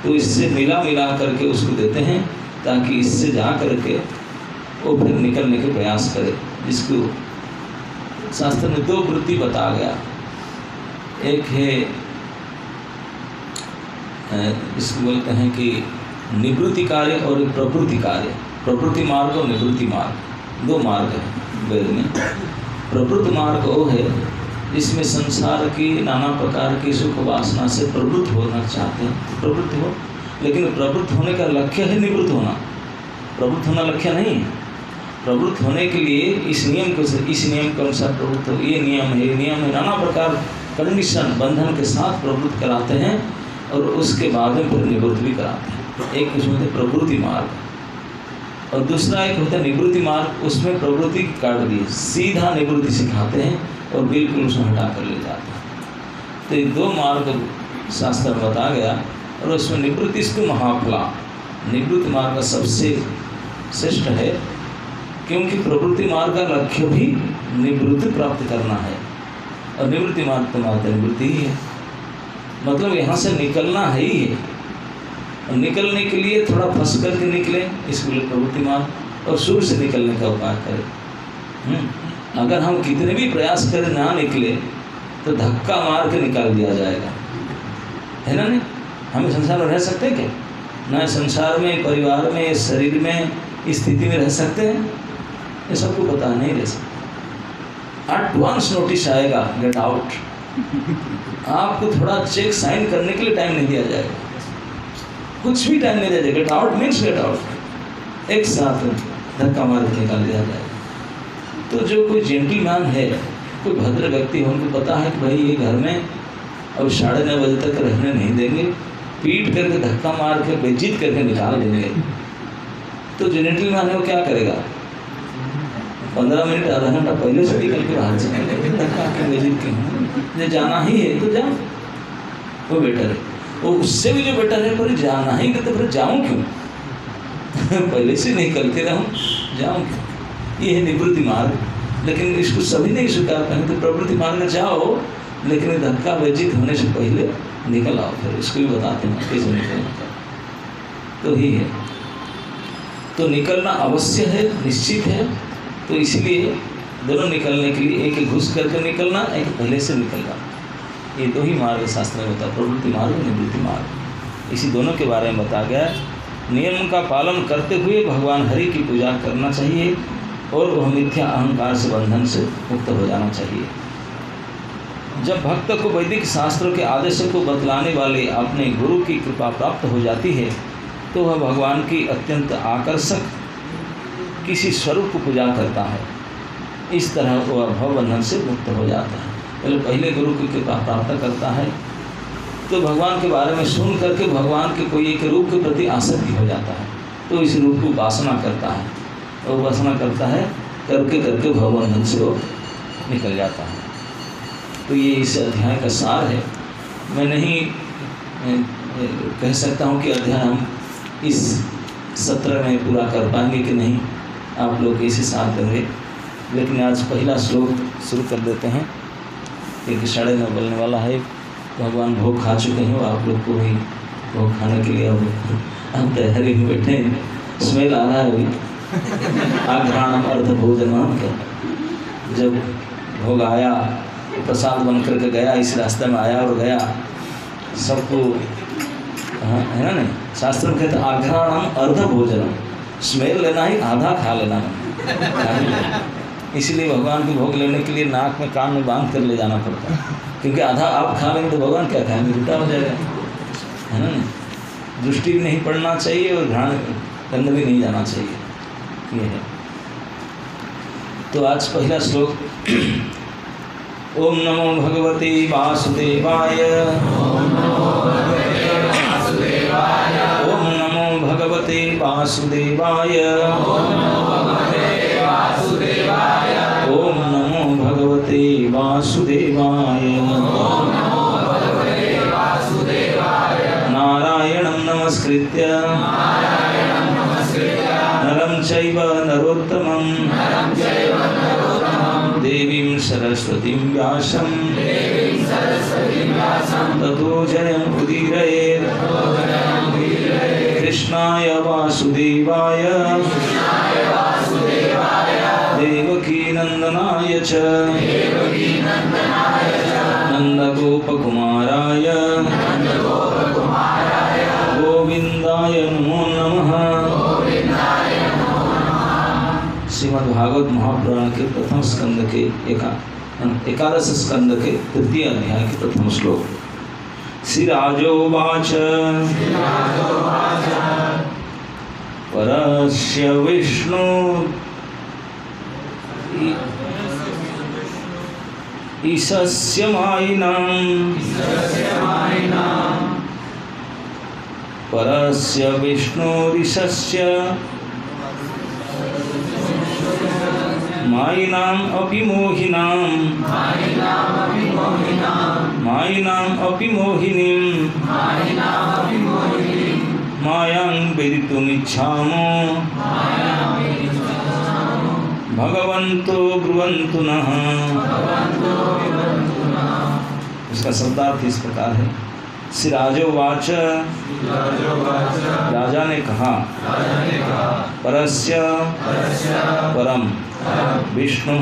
तो इससे मिला करके उसको देते हैं ताकि इससे जा करके वो फिर निकलने के प्रयास करे। जिसको शास्त्र में दो वृत्ति बता गया, एक है इसको बोलते हैं कि निवृत्ति कार्य और प्रवृत्ति कार्य। प्रवृत्ति मार्ग और निवृत्ति मार्ग, दो मार्ग है वेद में। प्रवृत्ति मार्ग वो है जिसमें संसार की नाना प्रकार की सुख वासना से प्रवृत्त होना चाहते हैं, प्रवृत्त हो, लेकिन प्रवृत्त होने का लक्ष्य है निवृत्त होना। प्रवृत्त होना लक्ष्य नहीं है। प्रवृत्त होने के लिए इस नियम के अनुसार प्रवृत्त हो, ये नियम है, नाना प्रकार कंडीशन बंधन के साथ प्रवृत्त कराते हैं और उसके बाद में फिर निवृत्त भी कराते हैं। एक कुछ होता है प्रवृत्ति मार्ग और दूसरा एक होता है निवृत्ति मार्ग। उसमें प्रवृत्ति काट दी, सीधा निवृत्ति सिखाते हैं और बिल्कुल उसमें हटा कर ले जाते हैं। तो ये दो मार्ग शास्त्र में बता गया और उसमें निवृत्तिस्तु महाफला, निवृत्ति मार्ग सबसे श्रेष्ठ है, क्योंकि प्रवृत्ति मार्ग का लक्ष्य भी निवृत्ति प्राप्त करना है और निवृत्ति मार्ग तो मात्र निवृत्ति ही है, मतलब यहाँ से निकलना है ही है। और निकलने के लिए थोड़ा फंस करके निकले, इसके लिए प्रवृत्ति मार्ग, और सुर से निकलने का उपाय करें। अगर हम कितने भी प्रयास करें ना निकले तो धक्का मार के निकाल दिया जाएगा, है ना? नहीं, हम संसार में रह सकते हैं क्या? ना संसार में, परिवार में, शरीर में, इस स्थिति में रह सकते हैं? ये सबको पता नहीं रह सकते। एडवांस नोटिस आएगा, गेट आउट। आपको थोड़ा चेक साइन करने के लिए टाइम नहीं दिया जाएगा, कुछ भी टाइम नहीं दिया जाएगा। Get out means get out, एक साथ धक्का मार के निकाल दिया जाएगा। तो जो कोई जेंटलमैन है, कोई भद्र व्यक्ति हो, उनको पता है कि भाई ये घर में अब 9:30 बजे तक रहने नहीं देंगे, पीट करके धक्का मार के बेइज्जत करके निकाल देंगे। तो जो जेंटलमैन है वो क्या करेगा? 15 मिनट आधा घंटा पहले से निकल के बाहर चले धक्का के बेइज्जत के, जाना ही है तो जाओ, वो बेटर है। वो उससे भी जो बेटर है, पर जाना ही तो फिर जाऊँ क्यों? पहले से निकलते रहूँ, जाऊँ क्यों? ये है निवृत्ति मार्ग। लेकिन इसको सभी नहीं स्वीकार करें, तो प्रवृत्ति मार्ग जाओ, लेकिन धक्का बेइज्जत होने से पहले निकल आओ। फिर इसको भी बताते हैं कैसे निकलना, तो ही है। तो निकलना अवश्य है, निश्चित है। तो इसलिए दोनों निकलने के लिए, एक घुस करके निकलना, एक पहले से निकलना, ये दो ही मार्ग शास्त्र में बता, प्रवृत्ति मार्ग और निवृत्ति मार्ग। इसी दोनों के बारे में बता गया। नियम का पालन करते हुए भगवान हरि की पूजा करना चाहिए और वह मिथ्या अहंकार से बंधन से मुक्त हो जाना चाहिए। जब भक्त को वैदिक शास्त्रों के आदेशों को बतलाने वाले अपने गुरु की कृपा प्राप्त हो जाती है तो वह भगवान की अत्यंत आकर्षक किसी स्वरूप को पूजा करता है। इस तरह वह भवबंधन से मुक्त हो जाता है। पहले गुरु की कृपा प्राप्त करता है तो भगवान के बारे में सुन करके भगवान के कोई एक रूप के प्रति आसक्ति हो जाता है, तो इस रूप को उपासना करता है और उपासना करता है, करके करके भवबंधन से वो निकल जाता है। तो ये इस अध्याय का सार है। मैं नहीं कह सकता हूँ कि अध्याय हम इस सत्र में पूरा कर पाएंगे कि नहीं, आप लोग कैसे साथ देंगे। लेकिन आज पहला श्लोक शुरू कर देते हैं क्योंकि 9:30 बोलने वाला है। भगवान भोग खा चुके हैं, आप लोग को भी भोग खाने के लिए अब तैयारी में बैठे हैं। स्मेल आ रहा है अभी आघ्राणम अर्ध भोजन। जब भोग आया प्रसाद बन करके गया, इस रास्ते में आया और गया सबको, है ना। नहीं, शास्त्र में कहते आघ्राणम अर्ध भोजन, स्मेल लेना ही आधा खा लेना। इसलिए भगवान के भोग लेने के लिए नाक में कान में बांध कर ले जाना पड़ता है, क्योंकि आधा आप खा लेंगे तो भगवान क्या खाएंगे, उल्टा हो जाएगा, है ना। दृष्टि भी नहीं पड़ना चाहिए और घ्राण करने भी नहीं जाना चाहिए, ये है। तो आज पहला श्लोक, ओम नमो भगवते वासुदेवाय, ओम नमो भगवते वासुदेवाय, ओम नमो भगवते वासुदेवाय। नारायणं नमस्कृत्य नरं चैव नरोत्तमं देवीं सरस्वतीं व्यासं ततो जयम् उदीरयेत्। कृष्णाय वासुदेवाय देवकी नंदनाय च नंदगोपकुमाराय गोविंदाय नमो नमः। श्रीमद्भागवत महापुराण के प्रथम स्कंद के एकादश स्कंद के तृतीय अध्याय के प्रथम श्लोक। श्रीराजोवाच परस्य विष्णु ईशस्य मायिनां, परस्य विष्णुरीशस्य मायिनाम् अपि मोहिनां, मायिनाम् अपि मोहिनीं मायां वेदितुमिच्छामो भगवन्तो ब्रुवन्तु नः। इसका शब्दार्थ इस प्रकार है। श्रीराजोवाच, राजा ने कहा, परस्य परम विष्णु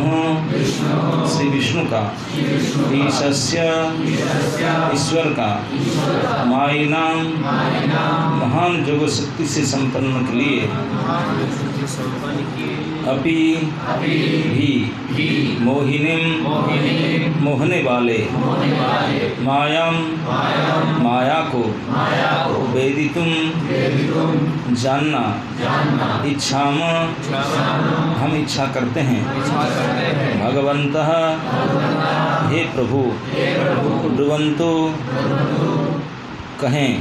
श्री विष्णु का, ईशस्य ईश्वर का, मायिनाम महान जोग शक्ति से संपन्न के लिए, अपि भी मोहिनीम मोहने वाले, मायाम माया को, वेदितुम जानना, इच्छाम हम इच्छा करते हैं, भगवन्तः हे प्रभु, ब्रुवन्तु कहें,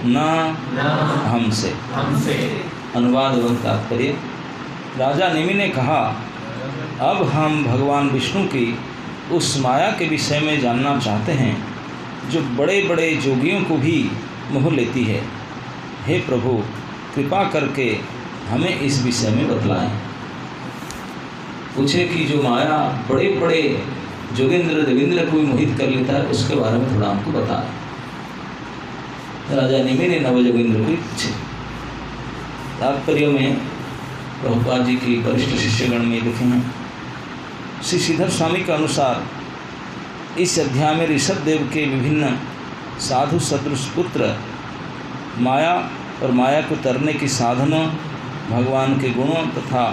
न हमसे। अनुवाद एवं तात्पर्य। राजा निमि ने कहा, अब हम भगवान विष्णु की उस माया के विषय में जानना चाहते हैं जो बड़े बड़े जोगियों को भी मोह लेती है। हे प्रभु, कृपा करके हमें इस विषय में बतलाएं। पूछे कि जो माया बड़े बड़े जोगेंद्र देवेंद्र को भी मोहित कर लेता है, उसके बारे में थोड़ा हमको बताएं। राजा निमि ने नवजोगेंद्र को पूछे। तात्पर्य में प्रभुपाद जी की वरिष्ठ शिष्यगण में लिखे हैं। श्री श्रीधर स्वामी के अनुसार इस अध्याय में ऋषभ देव के विभिन्न साधु सदृश पुत्र, माया और माया को तरने के साधनों, भगवान के गुणों तथा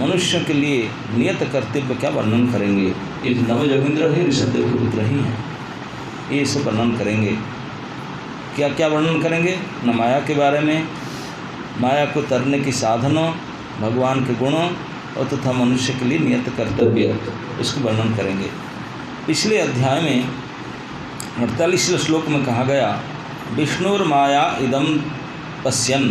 मनुष्य के लिए नियत कर्तव्य का वर्णन करेंगे। ये नवजोगेंद्र है, ऋषभ देव के पुत्र ही हैं, ये सब वर्णन करेंगे। क्या क्या वर्णन करेंगे? न माया के बारे में, माया को तरने की साधनों, भगवान के गुणों और तथा मनुष्य के लिए नियत कर्तव्य, इसको वर्णन करेंगे। पिछले अध्याय में 48वें श्लोक में कहा गया, विष्णुर माया इदम पश्यन्।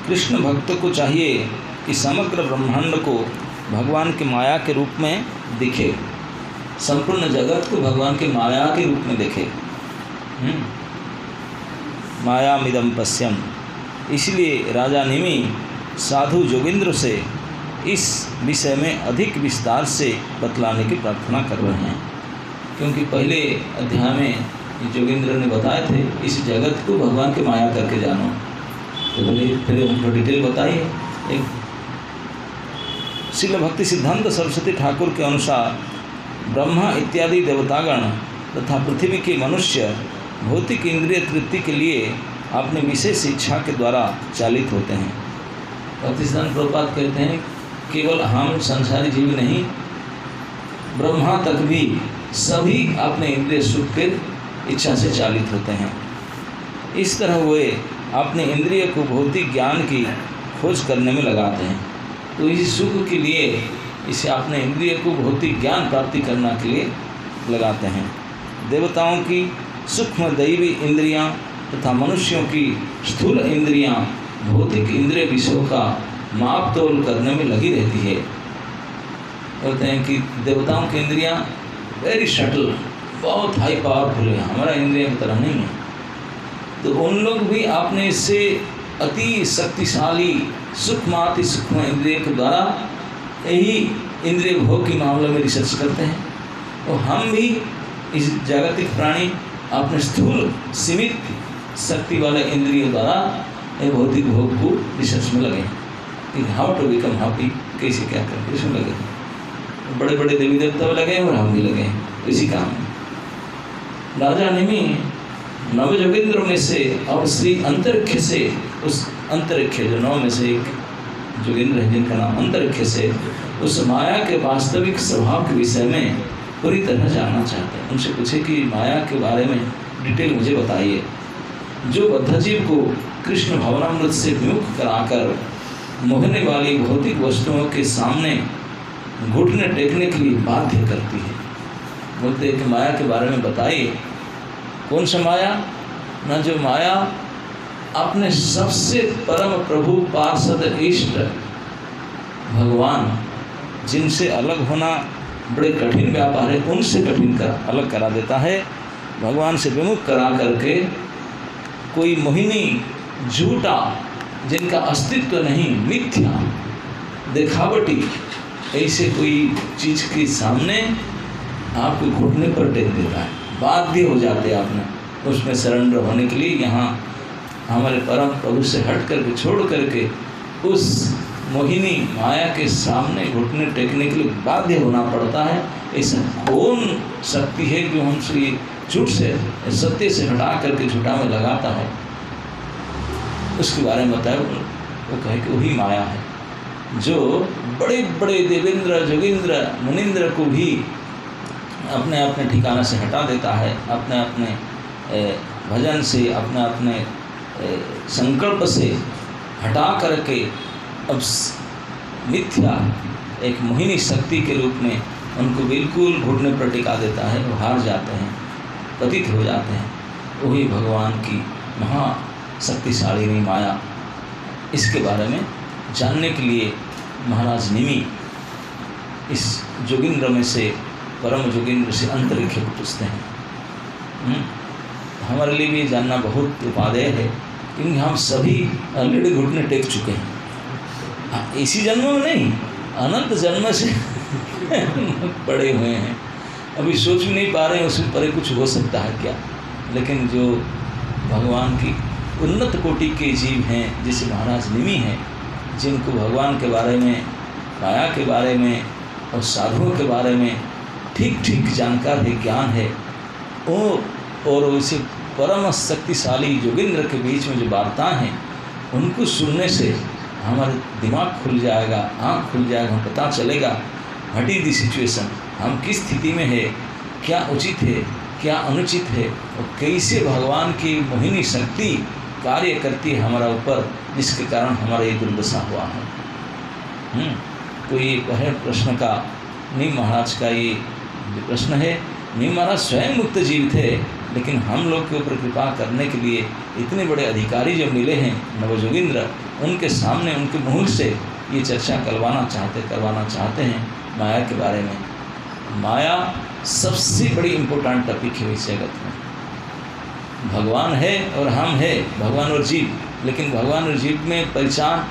कृष्ण भक्त को चाहिए कि समग्र ब्रह्मांड को भगवान के माया के रूप में दिखे, संपूर्ण जगत को भगवान के माया के रूप में देखे। मायामिदं पश्यन्। इसलिए राजा निमि साधु जोगिंद्र से इस विषय में अधिक विस्तार से बतलाने की प्रार्थना कर रहे हैं, क्योंकि पहले अध्याय में जोगिंद्र ने बताए थे इस जगत को भगवान के माया करके जानो। तो बोले फिर उनको डिटेल बताइए। एक श्रील भक्ति सिद्धांत सरस्वती ठाकुर के अनुसार ब्रह्मा इत्यादि देवतागण तथा पृथ्वी के मनुष्य भौतिक इंद्रिय तृप्ति के लिए अपने विशेष इच्छा के द्वारा चालित होते हैं। भक्ति सिद्धांत प्रभुपाद कहते हैं केवल हम संसारी जीव नहीं, ब्रह्मा तक भी सभी अपने इंद्रिय सुख के इच्छा से चालित होते हैं। इस तरह वे अपने इंद्रिय को भौतिक ज्ञान की खोज करने में लगाते हैं। तो इस सुख के लिए इसे अपने इंद्रिय को भौतिक ज्ञान प्राप्ति करने के लिए लगाते हैं। देवताओं की सूक्ष्म दैवी इंद्रियां तथा मनुष्यों की स्थूल इंद्रियां भौतिक इंद्रिय विषयों का माप तोल करने में लगी रहती है। बोलते हैं कि देवताओं की इंद्रियां वेरी शटल, बहुत हाई पावरफुल है, हमारा इंद्रिय की तरह नहीं है। तो उन लोग भी आपने इससे अति शक्तिशाली सूक्ष्माति सूक्ष्म इंद्रिय के द्वारा यही इंद्रिय भोग के मामले में रिसर्च करते हैं। और हम भी इस जागतिक प्राणी अपने स्थूल सीमित शक्ति वाले इंद्रियों द्वारा भौतिक भोग को रिसर्च में लगे कि हाउ टू बिकम हैप्पी, कैसे क्या करें, इसमें लगे हैं। बड़े बड़े देवी देवता लगे हैं और हम भी लगे हैं इसी काम में। राजा निमि नव जोगिंद्र में से और श्री अंतरिक्ष से, उस अंतरिक्ष जो नौ में से एक जोगिंद्र है जिनका नाम अंतरिक्ष से, उस माया के वास्तविक स्वभाव के विषय में पूरी तरह जानना चाहते हैं। उनसे पूछे कि माया के बारे में डिटेल मुझे बताइए। जो बद्धजीव को कृष्ण भवनामृत से विमुख कराकर मोहने वाली भौतिक वस्तुओं के सामने घुटने टेकने के लिए बाध्य करती है। बोलते हैं कि माया के बारे में बताइए। कौन सा माया? न जो माया अपने सबसे परम प्रभु पार्षद इष्ट भगवान, जिनसे अलग होना बड़े कठिन व्यापार है, उनसे कठिन अलग करा देता है। भगवान से विमुख करा करके कोई मोहिनी झूठा, जिनका अस्तित्व नहीं, मिथ्या दिखावटी ऐसे कोई चीज़ के सामने आपको घुटने पर टेक देता है। बाध्य हो जाते आपने उसमें सरेंडर होने के लिए। यहाँ हमारे परम प्रभु से हट करके छोड़ करके उस मोहिनी माया के सामने घुटने टेकने के लिए बाध्य होना पड़ता है। ऐसा कौन शक्ति है जो हमसे झूठ से सत्य से हटा करके झूठा में लगाता है, उसके बारे में बताया। वो कहे कि वही माया है जो बड़े बड़े देवेंद्र जोगिंद्र मुनिंद्र को भी अपने अपने ठिकाना से हटा देता है, अपने अपने भजन से, अपने अपने संकल्प से हटा करके अब मिथ्या एक मोहिनी शक्ति के रूप में उनको बिल्कुल घुटने पर टिका देता है। वो हार जाते हैं, पतित हो जाते हैं। वही भगवान की महाशक्तिशालिनी माया। इसके बारे में जानने के लिए महाराज निमि इस जोगिंद्र में से, परम जोगिंद्र से अंतरिक्ष को पूछते हैं। हमारे लिए भी जानना बहुत उपादेय है, क्योंकि हम सभी ऑलरेडी घुटने टेक चुके हैं। इसी जन्म में नहीं, अनंत जन्म से पड़े हुए हैं। अभी सोच भी नहीं पा रहे हैं उससे परे कुछ हो सकता है क्या। लेकिन जो भगवान की उन्नत कोटि के जीव हैं, जैसे महाराज निमि हैं, जिनको भगवान के बारे में, माया के बारे में और साधुओं के बारे में ठीक ठीक जानकार है, ज्ञान है, वो और उसे परम शक्तिशाली जोगिंद्र के बीच में जो वार्ताएं हैं, उनको सुनने से हमारा दिमाग खुल जाएगा, आँख खुल जाएगा, हमें पता चलेगा व्हाट इज द सिचुएशन, हम किस स्थिति में है, क्या उचित है, क्या अनुचित है, और कैसे भगवान की मोहिनी शक्ति कार्य करती है हमारा ऊपर, जिसके कारण हमारा ये दुर्दशा हुआ है। तो ये पहले प्रश्न का नीम महाराज का ये जो प्रश्न है, नीम महाराज स्वयं मुक्त जीव थे, लेकिन हम लोग के ऊपर कृपा करने के लिए इतने बड़े अधिकारी जो मिले हैं नवजोगिंद्र, उनके सामने उनके मुँह से ये चर्चा करवाना चाहते हैं माया के बारे में। माया सबसे बड़ी इम्पोर्टेंट टॉपिक है इस जगत में। भगवान है और हम है, भगवान और जीव, लेकिन भगवान और जीव में पहचान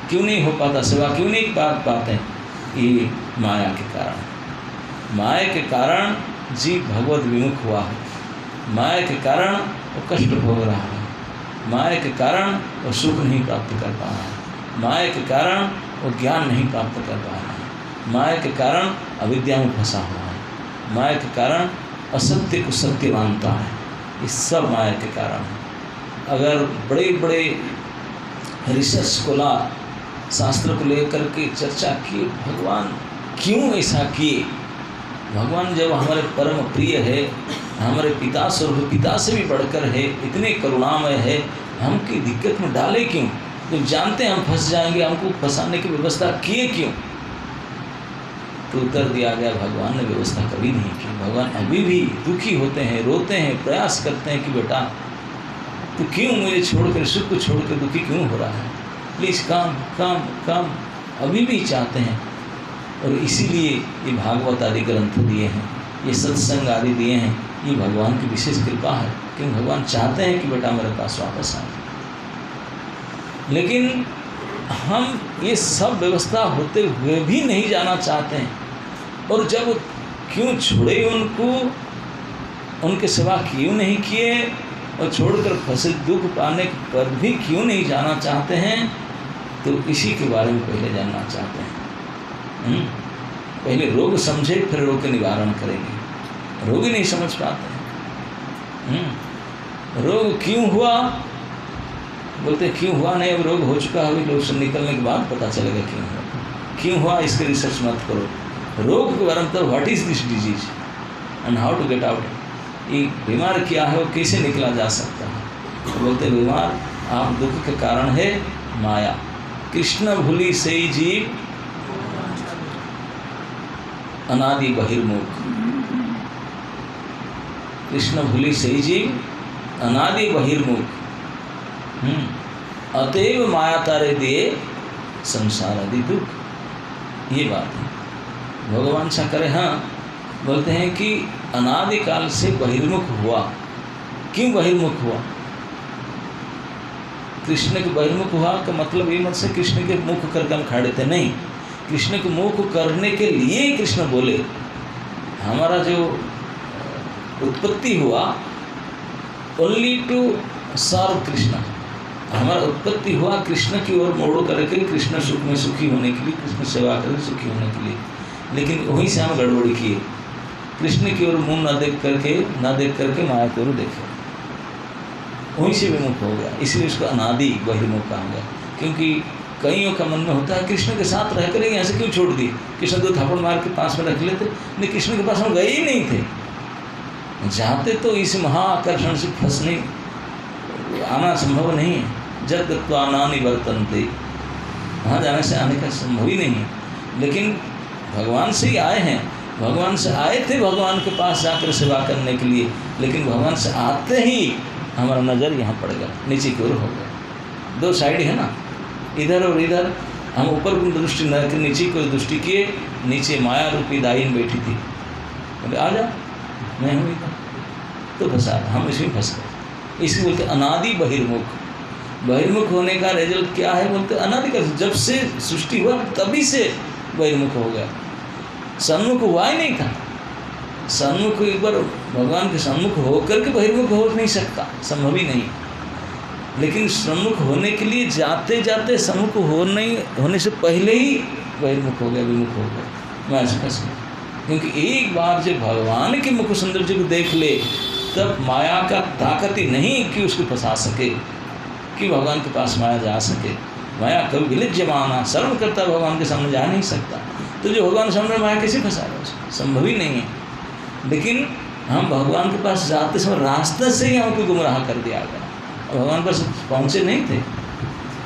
क्यों नहीं हो पाता, सेवा क्यों नहीं पाते? ये माया के कारण। माया के कारण जीव भगवत विमुख हुआ है, माया के कारण वो कष्ट भोग रहा है, माया के कारण वो सुख नहीं प्राप्त कर पा रहा है, माया के कारण वो ज्ञान नहीं प्राप्त कर पा रहा है, माया के कारण अविद्या में फंसा हुआ है, माया के कारण असत्य को सत्य मानता है। ये सब माया के कारण है। अगर बड़े बड़े रिसर्च स्कॉलर शास्त्र को लेकर के चर्चा किए, भगवान क्यों ऐसा किए, भगवान जब हमारे परम प्रिय है, हमारे पिता स्वरूप, पिता से भी बढ़कर है, इतने करुणामय है, हम की दिक्कत में डाले क्यों? जब जानते हैं हम फंस जाएंगे, हमको फंसाने की व्यवस्था किए क्यों? तो उत्तर दिया गया, भगवान ने व्यवस्था कभी नहीं की। भगवान अभी भी दुखी होते हैं, रोते हैं, प्रयास करते हैं कि बेटा तो क्यों मुझे छोड़कर, सुख को छोड़कर दुखी क्यों हो रहा है, प्लीज़ काम काम काम, अभी भी चाहते हैं। और इसीलिए ये भागवत आदि ग्रंथ दिए हैं, ये सत्संग आदि दिए हैं, ये भगवान की विशेष कृपा है, क्योंकि भगवान चाहते हैं कि बेटा मेरे पास वापस आए। लेकिन हम ये सब व्यवस्था होते हुए भी नहीं जाना चाहते हैं, और जब क्यों छोड़े उनको, उनके सेवा क्यों नहीं किए, और छोड़कर फंसे दुख पाने पर भी क्यों नहीं जाना चाहते हैं, तो इसी के बारे में पहले जानना चाहते हैं। पहले रोग समझे, फिर रोग के निवारण करेंगे। रोग ही नहीं समझ पाते हैं। रोग क्यों हुआ, बोलते क्यों हुआ नहीं, अब रोग हो चुका है, अभी लोग से निकलने के बाद पता चलेगा क्यों हुआ। क्यों हुआ इसके रिसर्च मत करो, रोग के बारे में तो what is this disease and how to get out. ये बीमार क्या है, वो कैसे निकला जा सकता है। बोलते बीमार आप दुख के कारण है माया, कृष्ण भूली से जीव अनादि बहिर्मुख, कृष्ण भूली से जीव अनादि बहिर्मुख, अतएव माया तारे दिए संसार आदि दुख। ये बात है। भगवान सा करे, हाँ बोलते हैं कि अनादिकाल से बहिर्मुख हुआ। क्यों बहिर्मुख हुआ? कृष्ण के बहिर्मुख हुआ का मतलब ये मत से कृष्ण के मुख करके हम खड़े थे, नहीं, कृष्ण के मुख करने के लिए कृष्ण बोले। हमारा जो उत्पत्ति हुआ ओनली टू सर्व कृष्ण, हमारा उत्पत्ति हुआ कृष्ण की ओर मोड़ करके, कृष्ण सुख में सुखी होने के लिए, कृष्ण सेवा करके सुखी होने के लिए। लेकिन वहीं से हम गड़बड़ी किए, कृष्ण की ओर मुँह न देख करके माया की ओर देखे, वहीं से विमुख हो गया। इसलिए उसको अनादि बहिर्मुख कहा गया। क्योंकि कईयों का मन में होता है कृष्ण के साथ रह कर यहाँ से क्यों छोड़ दिए, कृष्ण तो थप्पड़ मार के पास में रख लेते, नहीं कृष्ण के पास हम गए ही नहीं थे। जाते तो इस महाआकर्षण से फंसने आना संभव नहीं है। जब तत्वाना निवर्तनते, वहाँ जाने से आने का संभव ही नहीं है। लेकिन भगवान से ही आए हैं, भगवान से आए थे भगवान के पास जाकर सेवा करने के लिए, लेकिन भगवान से आते ही हमारा नज़र यहाँ पड़ गया, नीचे की ओर हो गया। दो साइड है ना, इधर और इधर। हम ऊपर की दृष्टि न करके नीचे की दृष्टि किए, नीचे माया रूपी दाइन बैठी थी, बोले आ जा, मैं हूँ इधर, तो फंसा, हम इसमें फंस गए। इसलिए बोलते अनादि बहिर्मुख। बहिर्मुख होने का रिजल्ट क्या है, बोलते अनादि का, जब से सृष्टि हुआ तभी से बहिर्मुख हो गया, सन्मुख हुआ ही नहीं था। सन्मुख एक बार भगवान के सम्मुख होकर के बहिर्मुख हो नहीं सकता, संभव ही नहीं। लेकिन सम्मुख होने के लिए जाते जाते सम्मुख होने से पहले ही बहिर्मुख हो गया, विमुख हो गया, मैं ऐसा कैसे। क्योंकि एक बार जब भगवान के मुख सौंदर्य को देख ले, तब माया का ताकत ही नहीं कि उसको फंसा सके, कि भगवान के पास माया जा सके। माया कभी विलिज जमाना शर्म करता, भगवान के सामने जा नहीं सकता। तो जो भगवान के सामने माया कैसे फंसा रहा है, संभव ही नहीं है। लेकिन हम भगवान के पास जाते समय रास्ते से ही हमको गुमराह कर दिया गया। भगवान पर पहुँचे नहीं थे,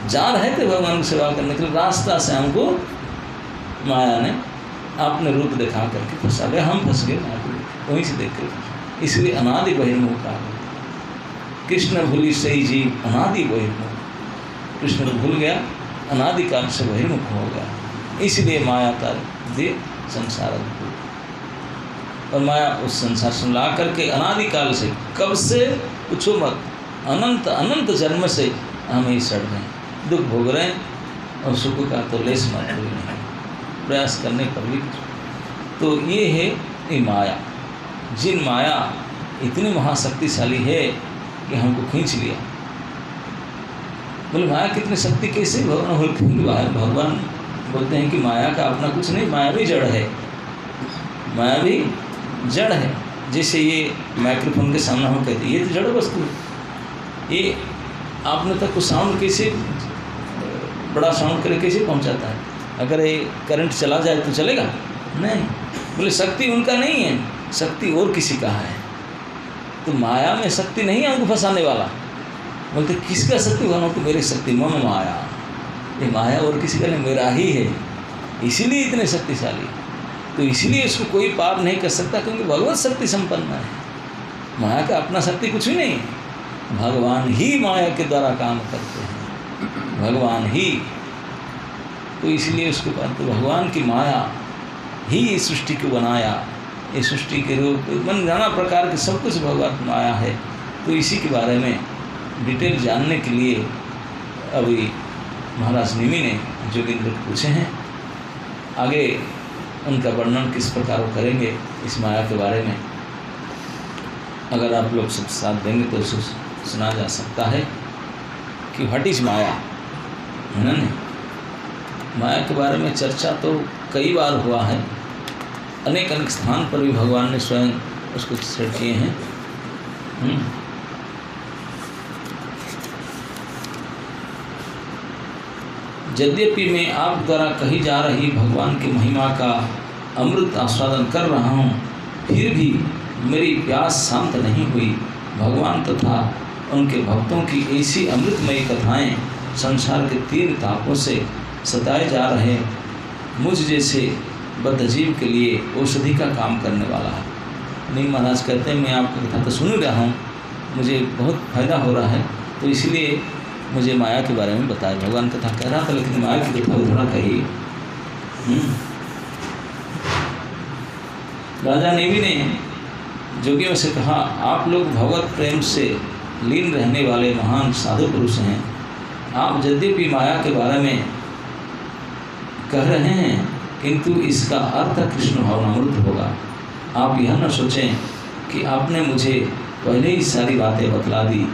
जा रहे थे भगवान की सेवा करने के लिए, रास्ता से हमको माया ने अपने रूप दिखा करके फंसा गया, हम फंस गए माया को, वहीं से देख कर। इसलिए अनादि बहिर्मुख कहा गया। कृष्ण भूली सही जीव अनादि बहिर्मुख, कृष्ण को भूल गया, अनादिकाल से बहिर्मुख हो गया। इसलिए माया का दे संसार, और माया उस संसार से ला करके अनादिकाल से, कब से पूछो मत, अनंत अनंत जन्म से हम ही सड़ रहे हैं, दुख भोग रहे हैं। और सुख का तो लेस मात्र भी नहीं, प्रयास करने पर भी। तो ये है ये माया। जिन माया इतनी महाशक्तिशाली है कि हमको खींच लिया। बोले माया कितनी शक्ति कैसे? भगवान बोलते हैं, भगवान बोलते हैं कि माया का अपना कुछ नहीं, माया भी जड़ है, माया भी जड़ है। जैसे ये माइक्रोफोन के सामने हम कहते हैं ये तो जड़ वस्तु है, ये आपने तक को साउंड कैसे बड़ा साउंड करे कैसे पहुंचाता है? अगर ये करंट चला जाए तो चलेगा नहीं। बोले शक्ति उनका नहीं है, शक्ति और किसी का है। तो माया में शक्ति नहीं है हमको फंसाने वाला। बोलते किसका शक्ति बनो? तो मेरी शक्ति मम माया। ये माया और किसी का नहीं, मेरा ही है, इसीलिए इतने शक्तिशाली। तो इसीलिए इसको कोई पार नहीं कर सकता, क्योंकि भगवत शक्ति संपन्न है। माया का अपना शक्ति कुछ भी नहीं है, भगवान ही माया के द्वारा काम करते हैं, भगवान ही। तो इसलिए उसको तो भगवान की माया ही इस सृष्टि को बनाया, इस सृष्टि के रूप मन नाना प्रकार के सब कुछ भगवत माया है। तो इसी के बारे में डिटेल जानने के लिए अभी महाराज निमि ने जोगिंद्र को पूछे हैं। आगे उनका वर्णन किस प्रकार वो करेंगे इस माया के बारे में, अगर आप लोग सब साथ देंगे तो सुना जा सकता है कि व्हाट इज माया। है ना? माया के बारे में चर्चा तो कई बार हुआ है, अनेक अनेक स्थान पर भी भगवान ने स्वयं उसको सेट किए हैं। यद्यपि मैं आप द्वारा कही जा रही भगवान की महिमा का अमृत आस्वादन कर रहा हूँ, फिर भी मेरी प्यास शांत नहीं हुई। भगवान तथा उनके भक्तों की ऐसी अमृतमयी कथाएं संसार के तीन तापों से सताए जा रहे मुझ जैसे बद्धजीव के लिए औषधि का काम करने वाला है। नीम महाराज कहते हैं मैं आपकी कथा तो सुन रहा हूँ, मुझे बहुत फायदा हो रहा है, तो इसलिए मुझे माया के बारे में बताया। भगवान कथा कह रहा था लेकिन माया की कथा थोड़ा कही। राजा नेमी ने जोगियों से कहा, आप लोग भगवत प्रेम से लीन रहने वाले महान साधु पुरुष हैं। आप यद्यपि माया के बारे में कह रहे हैं किंतु इसका अर्थ कृष्ण भावनामृत होगा। आप यह न सोचें कि आपने मुझे पहले ही सारी बातें बतला दी।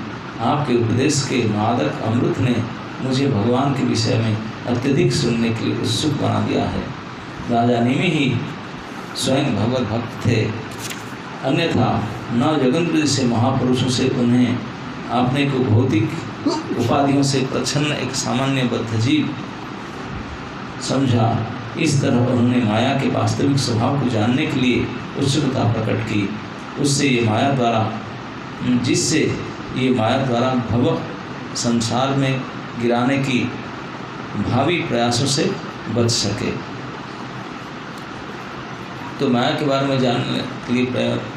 आपके उपदेश के मादक अमृत ने मुझे भगवान के विषय में अत्यधिक सुनने के लिए उत्सुक बना दिया है। राजा नेमी ही स्वयं भगवत भक्त थे, अन्यथा न जोगिंद्र जैसे महापुरुषों से उन्हें आपने को भौतिक उपाधियों से प्रच्छन्न एक सामान्य बद्धजीव समझा। इस तरह उन्होंने माया के वास्तविक स्वभाव को जानने के लिए उत्सुकता प्रकट की। उससे ये माया द्वारा जिससे ये माया द्वारा भव संसार में गिराने की भावी प्रयासों से बच सके। तो माया के बारे में जानने के लिए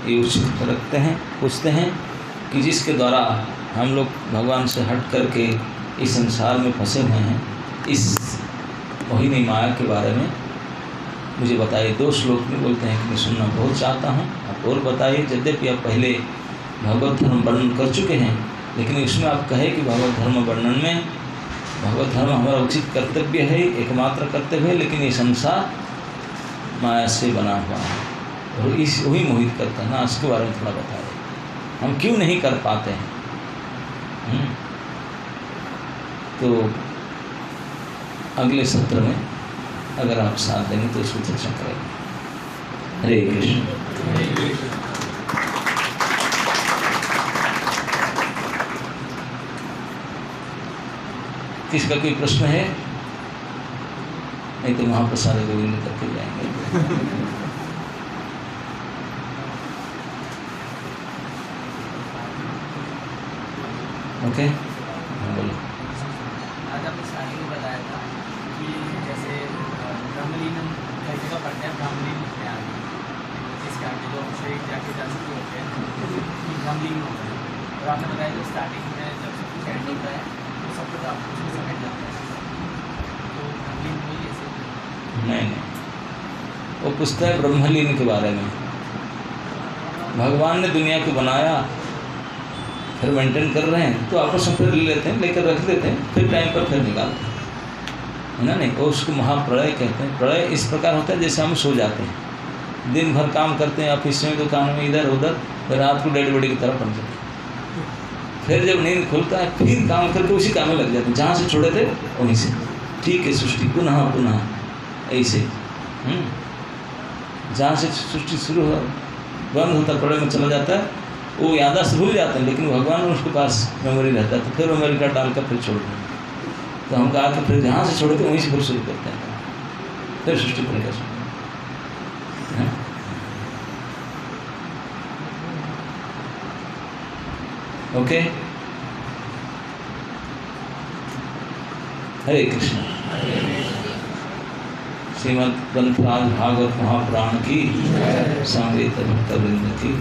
ये उत्सुकता रखते हैं, पूछते हैं कि जिसके द्वारा हम लोग भगवान से हट करके इस संसार में फंसे हुए हैं, इस मोहिनी माया के बारे में मुझे बताइए। 2 श्लोक में बोलते हैं कि मैं सुनना बहुत चाहता हूँ, आप और बताइए। यद्यपि आप पहले भगवत धर्म वर्णन कर चुके हैं, लेकिन इसमें आप कहें कि भगवत धर्म वर्णन में भगवत धर्म हमारा उचित कर्तव्य है, एकमात्र कर्तव्य है, लेकिन ये संसार माया से बना हुआ है और इस वही मोहित करता है ना। इसके बारे में थोड़ा बताइए, हम क्यों नहीं कर पाते हैं। तो अगले सत्र में अगर आप साथ देंगे तो इसको चर्चा करेंगे। हरे कृष्ण। किसका कोई प्रश्न है? नहीं तो महाप्रसाद गोविंद करके जाएंगे। ओके, बोलो। आज आपने स्टार्टिंग में बताया था कि जैसे ब्रह्मलीन कई जगह पढ़ते हैं, ब्रह्मलीन लिखते हैं जिसका जो शरीर जाके जा चुके होते हैं ब्रह्मलीन होते हैं। और आपने बताया जो स्टार्टिंग में जब सब कुछ एंड होता है तो सब कुछ आप उसमें समझ जाते हैं, तो ब्रह्मलीन वही ऐसे नहीं, वो पूछता है ब्रह्मलीन के बारे में। भगवान ने दुनिया को बनाया, फिर मेंटेन कर रहे हैं, तो आपस में फिर ले लेते हैं, लेकर रख देते हैं, फिर टाइम पर फिर निकालते हैं। है ना, नहीं, वो उसको महाप्रलय कहते हैं। प्रलय इस प्रकार होता है जैसे हम सो जाते हैं, दिन भर काम करते हैं ऑफिस में, दुकान में, इधर उधर, रात को डेड बॉडी की तरह बन जाते हैं। फिर जब नींद खुलता है फिर काम करके उसी काम में लग जाते हैं, जहाँ से छोड़े थे वहीं से। ठीक है, सृष्टि पुनः पुनः ऐसे जहाँ से सृष्टि शुरू हो बंद होता है, प्रलय में चला जाता है, वो याददाश्त भूल जाते हैं, लेकिन भगवान उसके पास मेमोरी रहता है, तो फिर मेमोरी कार्ड डाल कर फिर छोड़ दें। तो हम कहा कि फिर जहाँ से छोड़े थे वहीं से फिर शुरू करते हैं, फिर सृष्टि प्रलय का। ओके, हरे कृष्ण। श्रीमद् ग्रंथराज भागवत महापुराण की, समवेत भक्तवृंद की।